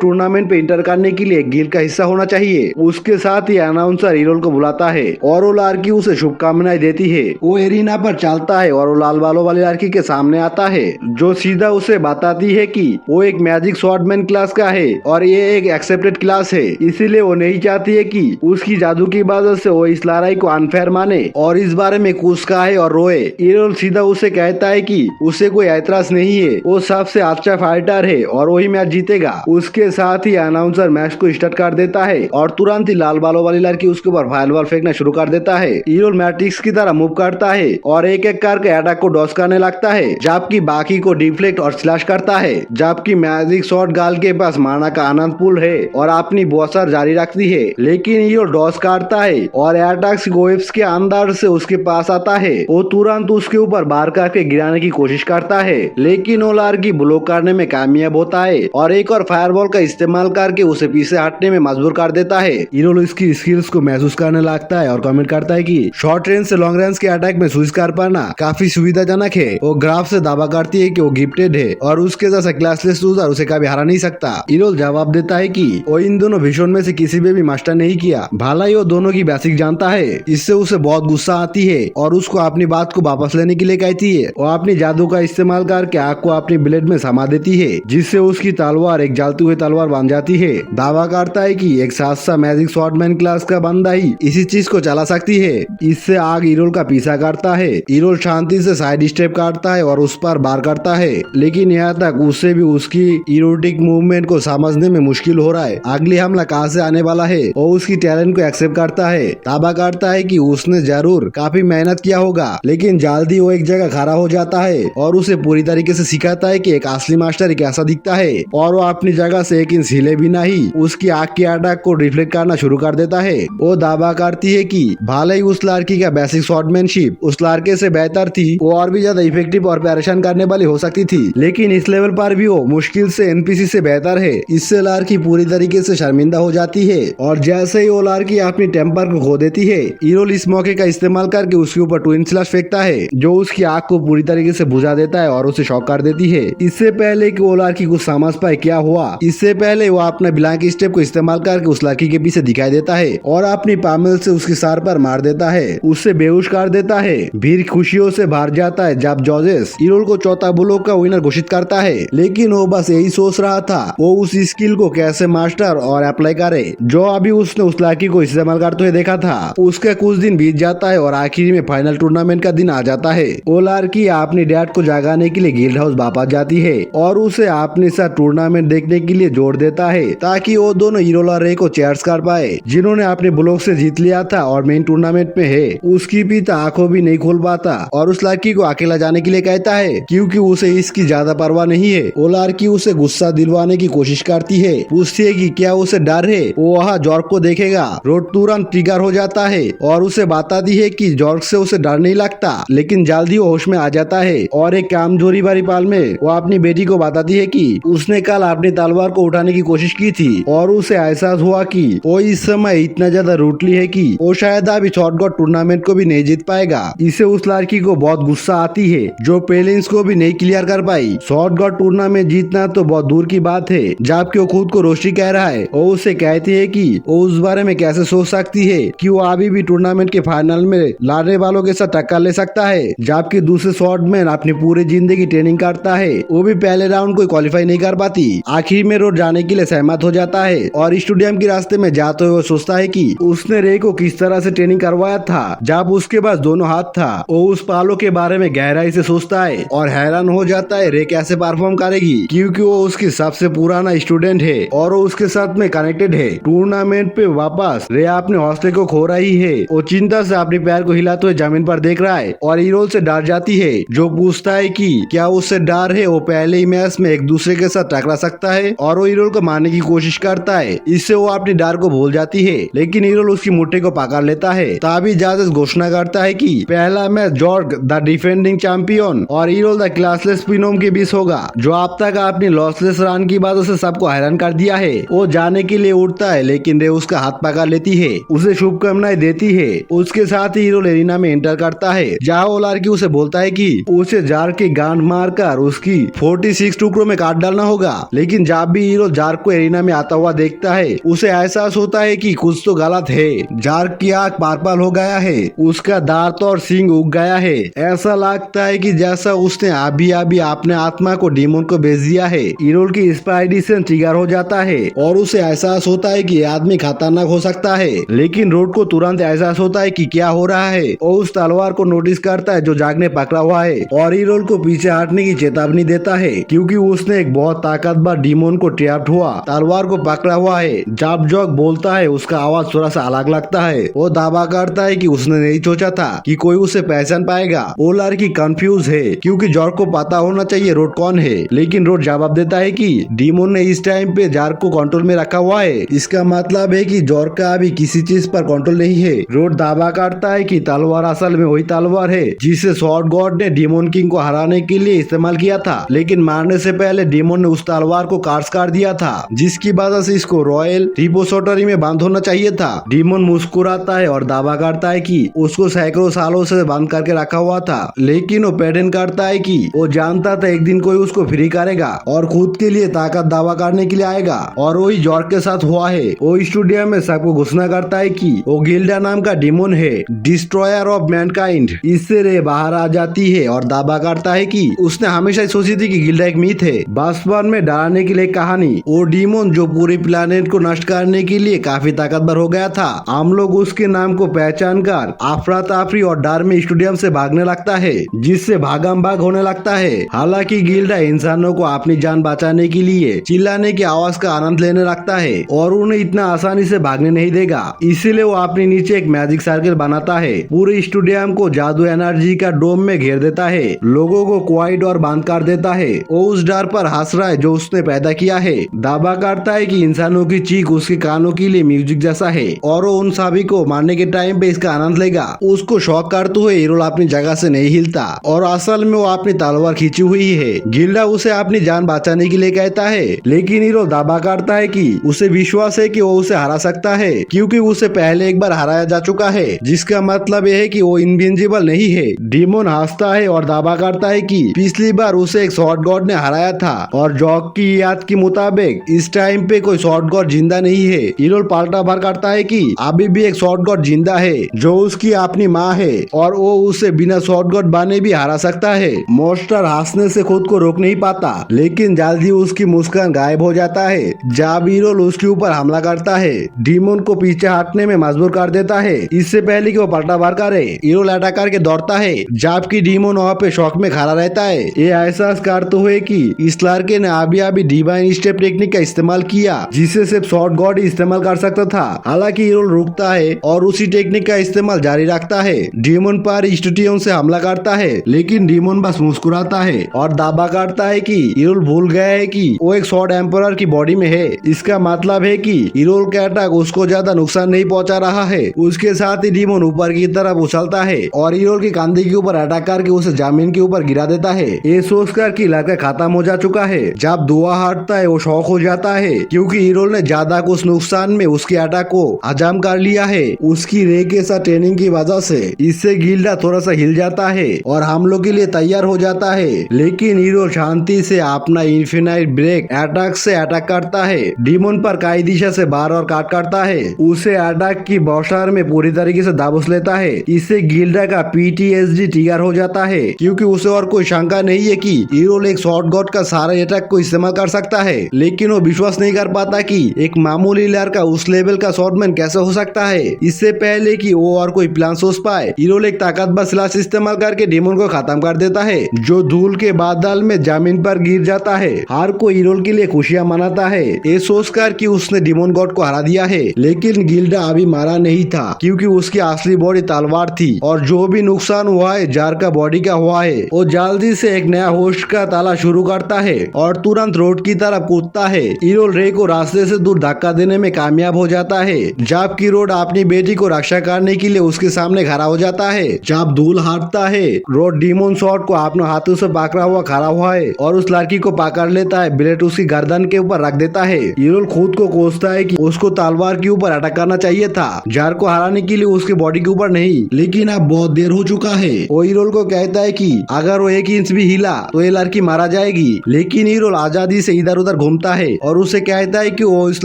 टूर्नामेंट पे इंटर करने के लिए गिल्ड का हिस्सा होना चाहिए। उसके साथ ही अनाउंसर इरोल को बुलाता है और वो लड़की उसे शुभकामनाएं देती है। वो एरिना पर चलता है और वो लाल बालों वाली लड़की के सामने आता है जो सीधा उसे बताती है कि वो एक मैजिक स्वॉर्डमैन क्लास का है और ये एक एक्सेप्टेड क्लास है, इसीलिए वो नहीं चाहती है कि उसकी जादू की वजह से वो इस लड़ाई को अनफेयर माने और इस बारे में कुस्का है और रोए। इरोल सीधा उसे कहता है कि उसे कोई ऐतराज नहीं है, वो सबसे अच्छा फाइटर है और वही मैच जीतेगा। उसके साथ ही अनाउंसर मैच को स्टार्ट कर देता है और तुरंत ही लाल बालों वाली लड़की उसके ऊपर फायरबॉल फेंकना शुरू कर देता है। इरोल मैट्रिक्स की तरह मूव करता है और एक एक करके अटैक को डॉस करने लगता है, जबकि बाकी को डिफ्लेक्ट और स्लैश करता है। जबकि मैजिक शॉट गाल के पास माना का आनंद पुल है और अपनी बौछार जारी रखती है, लेकिन ये डॉस काटता है और अटैक्स वेव्स के अंदर से उसके पास आता है। वो तुरंत उसके ऊपर बार करके गिराने की कोशिश करता है, लेकिन वो लड़की ब्लॉक करने में कामयाब होता है और एक और फायरबॉल का इस्तेमाल करके उसे पीछे हटने में मजबूर कर देता है। इरोल इसकी स्किल्स को महसूस करने लगता है और कमेंट करता है कि शॉर्ट रेंज से लॉन्ग रेंज के अटैक में स्विच कर पाना काफी सुविधाजनक है। वो ग्राफ से दावा करती है कि वो गिफ्टेड है और उसके जैसा क्लासलेस यूजर उसे कभी हरा नहीं सकता। इरोल जवाब देता है कि वो इन दोनों विषयों में से किसी में भी मास्टर नहीं किया, भला ही वो दोनों की बेसिक जानता है। इससे उसे बहुत गुस्सा आती है और उसको अपनी बात को वापस लेने के लिए कहती है। वो अपनी जादू का इस्तेमाल करके आग को अपनी ब्लेड में समा देती है, जिससे उसकी तलवार एक जलती हुई तलवार बन जाती है। दावा करता है कि एक सासा मैजिक स्वॉर्डमैन क्लास का बंदा ही इसी चीज को चला सकती है। इससे आग इरोल का पीछा करता है। इरोल शांति से साइड स्टेप काटता है और उस पर बार करता है, लेकिन यहाँ तक उससे भी उसकी इरोटिक मूवमेंट को समझने में मुश्किल हो रहा है। अगली हमला कहाँ से आने वाला है वो उसकी टैलेंट को एक्सेप्ट करता है। दावा करता है कि उसने जरूर काफी मेहनत किया होगा, लेकिन जल्दी वो एक जगह खड़ा हो जाता है और उसे पूरी तरीके से सिखाता है कि एक असली मास्टर कैसा दिखता है और वो अपनी जगह से एक इंच हिले भी नहीं उसकी आग की अटैक को रिफ्लेक्ट करना शुरू कर देता है। वो दावा करती है कि भले ही उस लड़की का बेसिक स्वॉर्डमैनशिप उस लड़के से बेहतर थी, वो और भी ज्यादा इफेक्टिव और परेशान करने वाली हो सकती थी, लेकिन इस लेवल पर भी वो मुश्किल से एनपीसी से बेहतर है। इससे लड़की पूरी तरीके से शर्मिंदा हो जाती है और जैसे ही वो लड़की अपनी टेम्पर को खो देती है, इरोल इस मौके का इस्तेमाल करके उसके ऊपर ट्विन स्लैश फेंकता है जो उसकी आग को पूरी तरीके से बुझा देता है और उसे शॉक कर देती है। इससे पहले कि वो लड़की कुछ समझ पाए क्या हुआ, इससे पहले वो अपना ब्लैंक स्टेप को इस्तेमाल करके उस लड़की के पीछे दिखाई देता है और अपनी पामेल से उसके सर पर मार देता है, उससे बेहोश कर देता है। भीड़ खुशियों से भर जाता है जब जजेस इरोल को चौथा ब्लॉक का विनर घोषित करता है, लेकिन वो बस यही सोच रहा था वो उस स्किल को कैसे मास्टर और अप्लाई करे जो अभी उसने उस लड़की को इस्तेमाल करते हुए देखा था। उसके कुछ दिन बीत जाता है और आखिर में फाइनल टूर्नामेंट का दिन आ जाता है। वो लड़की अपनी डैड को जगाने के लिए गिल्ड हाउस वापस जाती है और उसे अपने साथ टूर्नामेंट देखने के लिए जोड़ देता है ताकि वो दोनों इरोल और रे को चेयर्स कर पाए, जिन्होंने अपने ब्लॉक से जीत लिया था और मेन टूर्नामेंट में है। उसकी पिता आंखों भी नहीं खोल पाता और उस लड़की को अकेला जाने के लिए कहता है क्योंकि उसे इसकी ज्यादा परवाह नहीं है। वो लड़की उसे गुस्सा दिलवाने की कोशिश करती है, पूछती है कि क्या उसे डर है वो वहाँ जॉर्क को देखेगा। रोड तुरंत ट्रिगर हो जाता है और उसे बताती है कि जॉर्क से उसे डर नहीं लगता, लेकिन जल्दी वो होश में आ जाता है और एक कामचोरी भरी पाल में वो अपनी बेटी को बताती है कि उसने कल अपनी तलवार को उठाने की कोशिश की थी और उसे एहसास हुआ कि वो इस समय इतना ज्यादा रूटली है कि वो शायद अभी शॉर्ट गॉड टूर्नामेंट को भी नहीं जीत पाएगा। इससे उस लड़की को बहुत गुस्सा आती है जो पेलिंस को भी नहीं क्लियर कर पाई। शॉर्ट गॉड टूर्नामेंट जीतना तो बहुत दूर की बात है, जबकि वो खुद को रोशी कह रहा है। वो उससे कहती है कि वो उस बारे में कैसे सोच सकती है कि वो अभी भी टूर्नामेंट के फाइनल में लड़ने वालों के साथ टक्कर ले सकता है, जबकि दूसरे स्वॉर्डमैन अपनी पूरी जिंदगी ट्रेनिंग करता है, वो भी पहले राउंड को क्वालिफाई नहीं कर पाती। आखिर में रोड जाने के लिए सहमत हो जाता है और स्टेडियम के रास्ते में जाते हुए सोचता है कि उसने रे को किस तरह से ट्रेनिंग करवाया था जब उसके पास दोनों हाथ था। वो उस पालों के बारे में गहराई से सोचता है और हैरान हो जाता है रे कैसे परफॉर्म करेगी, क्योंकि वो उसकी सबसे पुराना स्टूडेंट है और वो उसके साथ में कनेक्टेड है। टूर्नामेंट पे वापस रे अपने हौसले को खो रही है। वो चिंता से अपने पैर को हिलाते हुए जमीन पर देख रहा है और इरोल से डर जाती है जो पूछता है कि क्या उससे डर है वो पहले ही मैच में एक दूसरे के साथ टकरा सकता है, और वो इरोल को मारने की कोशिश करता है। इससे वो अपनी डर को भूल जाती है, लेकिन इरोल उसकी मुट्ठी को पकड़ लेता है। तभी जजेस घोषणा करता है कि पहला मैच जॉर्ग द डिफेंडिंग चैंपियन और इरोल द क्लासलेस पिनोम के बीच होगा, जो अब तक अपनी लॉसलेस रन की वजह से सबको हैरान कर दिया है। वो जाने के लिए उठता है, लेकिन रे उसका हाथ पकड़ लेती है, उसे उसे शुभकामनाएं देती है। उसके साथ ही हीरो एरिना में एंटर करता है, जहाँ वो लड़की उसे बोलता है कि उसे जार की गांड मारकर उसकी 46 टुकड़ों में काट डालना होगा। लेकिन जब भी हीरो जार को एरिना में आता हुआ देखता है, उसे एहसास होता है कि कुछ तो गलत है। जार की आंख पर्पल हो गया है, उसका दांत और सींग उग गया है। ऐसा लगता है कि जैसा उसने अभी अभी अपने आत्मा को डीमन को बेच दिया है। हीरो की स्पाइडी सेंस ट्रिगर हो जाता है और उसे एहसास होता है कि ये आदमी खतरनाक हो सकता है। लेकिन रोड को तुरंत एहसास होता है कि क्या हो रहा है। वो उस तलवार को नोटिस करता है जो जाग ने पकड़ा हुआ है और हीरो को पीछे हटने की चेतावनी देता है, क्योंकि उसने एक बहुत ताकतवर डीमन को ट्रैप्ड हुआ तलवार को पकड़ा हुआ है। जब जॉक बोलता है उसका आवाज थोड़ा सा अलग लगता है। वो दावा करता है कि उसने नहीं सोचा था कि कोई उसे पहचान पाएगा। वो लड़की कंफ्यूज है क्योंकि जॉर्ज को पता होना चाहिए रोड कौन है, लेकिन रोड जवाब देता है कि डीमन ने इस टाइम पे जॉर्ज को कंट्रोल में रखा हुआ है। इसका मतलब है कि जॉर्ज का अभी किसी चीज पर कंट्रोल नहीं है। रोड दावा करता है कि तलवार असल में वही तलवार है जिसे स्वॉर्ड गॉड ने डीमन किंग को हराने के लिए इस्तेमाल किया था, लेकिन मारने से पहले डीमन ने उस तलवार को काट कर दिया था, जिसकी वजह से इसको रॉयल रिपोजिटरी में बंद होना चाहिए था। डीमन मुस्कुराता है और दावा करता है कि उसको सैकड़ों सालों से बंद करके रखा हुआ था, लेकिन वो पैटर्न करता है कि वो जानता था एक दिन कोई उसको फ्री करेगा और खुद के लिए ताकत दावा करने के लिए आएगा। और वही जॉर्ज के साथ हुआ है। वो स्टूडियो में सबको घोषणा करता है कि वो गिल्डा नाम का डीमन है, डिस्ट्रॉयर ऑफ मैनकाइंड। इससे रे बाहर आ जाती है और दावा करता है कि उसने हमेशा सोची थी कि गिल्डा एक मिथ है, बचपन में डराने के लिए कहानी। वो डीमन जो पूरे प्लेनेट को नष्ट करने के लिए काफी ताकतवर हो गया था। हम लोग उसके नाम को पहचान कर अफरा तफरी और डर में स्टेडियम से भागने लगता है, जिससे भागम भाग होने लगता है। हालांकि गिल्डा इंसानों को अपनी जान बचाने के लिए चिल्लाने की आवाज का आनंद लेने लगता है और उन्हें इतना आसानी से भागने नहीं देगा। इसीलिए वो अपने नीचे एक मैजिक सर्कल बनाता है, पूरे स्टेडियम को जादू एनर्जी का डोम में घेर देता है, लोगों को क्वाइट और बंद कर देता है। वो उस डर पर हंस रहा है जो उसने पैदा किया है। दावा करता है कि इंसानों की चीख उसके कानों के लिए म्यूजिक जैसा है और वो उन सभी को मारने के टाइम पे इसका आनंद लेगा। उसको शौक करते हुए हीरो अपनी जगह से नहीं हिलता और असल में वो अपनी तलवार खींची हुई है। गिल्डा उसे अपनी जान बचाने के लिए कहता है, लेकिन हीरो दावा करता है कि उसे विश्वास है कि वो उसे हरा सकता है, क्योंकि उसे पहले एक बार हराया जा चुका है, जिसका मतलब यह है कि वो इनविंसिबल नहीं है। डीमन हंसता है और दावा करता है कि पिछली बार उसे एक स्वॉर्ड गॉड ने हराया था और जॉक की याद के मुताबिक इस टाइम पे कोई स्वॉर्ड गॉड जिंदा नहीं है। हीरो पाल्टा भर करता है कि अभी भी एक स्वॉर्ड गॉड जिंदा है जो उसकी अपनी माँ है और वो उसे बिना स्वॉर्ड गॉड बने भी हरा सकता है। मोस्टर हंसने से खुद को रोक नहीं पाता, लेकिन जल्दी उसकी मुस्कान गायब हो जाता है जब हीरो उसके ऊपर हमला करता है। डीमन को पीछे हटने में मजबूर कर देता है इससे पहले कि वो पलटा भर करे। हीरो अटैक करके दौड़ता है जबकि डीमन वहाँ पे शौक में खड़ा रहता है। ये एहसास करते हुए कि इस लड़के ने अभी डिवाइन स्टेप टेक्निक का इस्तेमाल किया जिसे सिर्फ स्वॉर्ड गॉड ही इस्तेमाल कर सकता था। हालांकि हीरो रुकता है और उसी टेक्निक का इस्तेमाल जारी रखता है। डीमन पर स्टेडियम से हमला करता है, लेकिन डीमन बस मुस्कुराता है और दावा करता है कि हीरो भूल गया है कि वो एक स्वॉर्ड एम्परर की बॉडी में है। इसका मतलब है कि हीरो का अटैक उसको ज्यादा नुकसान नहीं पहुंचा रहा है। उसके साथ ही डीमन ऊपर की तरफ उछलता है और हीरो के कंधे के ऊपर अटैक करके उसे जमीन के ऊपर गिरा देता है। ये सोचकर कि लड़का खत्म हो जा चुका है। जब दुआ हटता है वो शौक हो जाता है क्योंकि हीरो ने ज्यादा कुछ नुकसान में उसके अटैक को हजम कर लिया है उसकी रे के साथ ट्रेनिंग की वजह से। इससे गिल्डा थोड़ा सा हिल जाता है और हमलों के लिए तैयार हो जाता है, लेकिन हीरो शांति से अपना इन्फिनाइट ब्रेक अटैक से अटैक करता है। डीमन पर कई दिशा से बार और काट करता है, उसे अटैक की बौछार में पूरी तरीके से दबोच लेता है। इससे गिल्डा का PTSD ट्रिगर हो जाता है क्योंकि उसे और कोई शंका नहीं है कि हीरो एक स्वॉर्ड गॉड का सारा अटैक को इस्तेमाल कर सकता है, लेकिन वो विश्वास नहीं कर पाता कि एक मामूली लड़का उस लेवल का स्वॉर्डमैन कैसे हो सकता है। इससे पहले कि वो और कोई प्लान सोच पाए, हीरो एक ताकतवर स्लैश इस्तेमाल करके डीमन को खत्म कर देता है जो धूल के बादल में जमीन पर गिर जाता है। हर कोई हीरो के लिए खुशियां मनाता है ये सोचकर कि उसने डीमन गॉड को हरा दिया है, लेकिन गिल्डा अभी मारा नहीं था क्योंकि उसकी असली बॉडी तलवार थी और जो भी नुकसान हुआ है जार का बॉडी का हुआ है। वो जल्दी से एक नया होस्ट का ताला शुरू करता है और तुरंत रोड की तरफ कूदता है। हीरो रे को रास्ते से दूर धक्का देने में कामयाब हो जाता है जबकि रोड अपनी बेटी को रक्षा करने के लिए उसके सामने खड़ा हो जाता है। जब धूल हटता है रोड डीमन शॉट को अपने हाथों से पकड़ा हुआ खड़ा हुआ है और उस लड़की को पकड़ लेता है, ब्लेड उसकी गर्दन के ऊपर रख देता है। हीरो खुद को कोसता है कि उसको तलवार के ऊपर अटैक करना चाहिए चाहिए था जार को हराने के लिए उसके बॉडी के ऊपर नहीं, लेकिन अब बहुत देर हो चुका है। वो हीरोल को कहता है कि अगर वो 1 इंच भी हिला तो ये लड़की मारा जाएगी, लेकिन हीरोल आजादी से इधर उधर घूमता है और उसे कहता है कि वो इस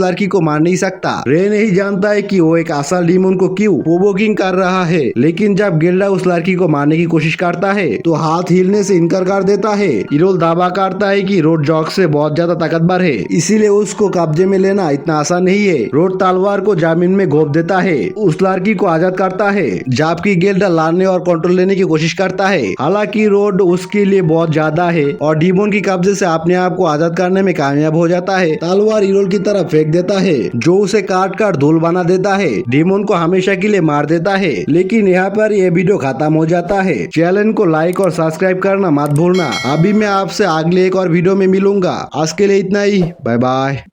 लड़की को मार नहीं सकता। रे नहीं जानता है कि वो एक असल डीमन को क्यों प्रोवोकिंग कर रहा है, लेकिन जब गिल्डा उस लड़की को मारने की कोशिश करता है तो हाथ हिलने से इनकार कर देता है। हीरोल दावा करता है कि रोड जॉक से बहुत ज्यादा ताकतवर है, इसीलिए उसको कब्जे में लेना इतना आसान नहीं है। रोड तलवार को जमीन में घोप देता है, उस लड़की को आजाद करता है, जबकि गिल्डा लाने और कंट्रोल लेने की कोशिश करता है। हालांकि रोड उसके लिए बहुत ज्यादा है और डीमन की कब्जे से अपने आप को आजाद करने में कामयाब हो जाता है। तलवार हीरोल की तरफ फेंक देता है, जो उसे काट कर धूल बना देता है, डीमन को हमेशा के लिए मार देता है। लेकिन यहाँ पर यह वीडियो खत्म हो जाता है। चैनल को लाइक और सब्सक्राइब करना मत भूलना। अभी मैं आपसे अगले एक और वीडियो में मिलूंगा। आज के लिए इतना ही, बाय बाय।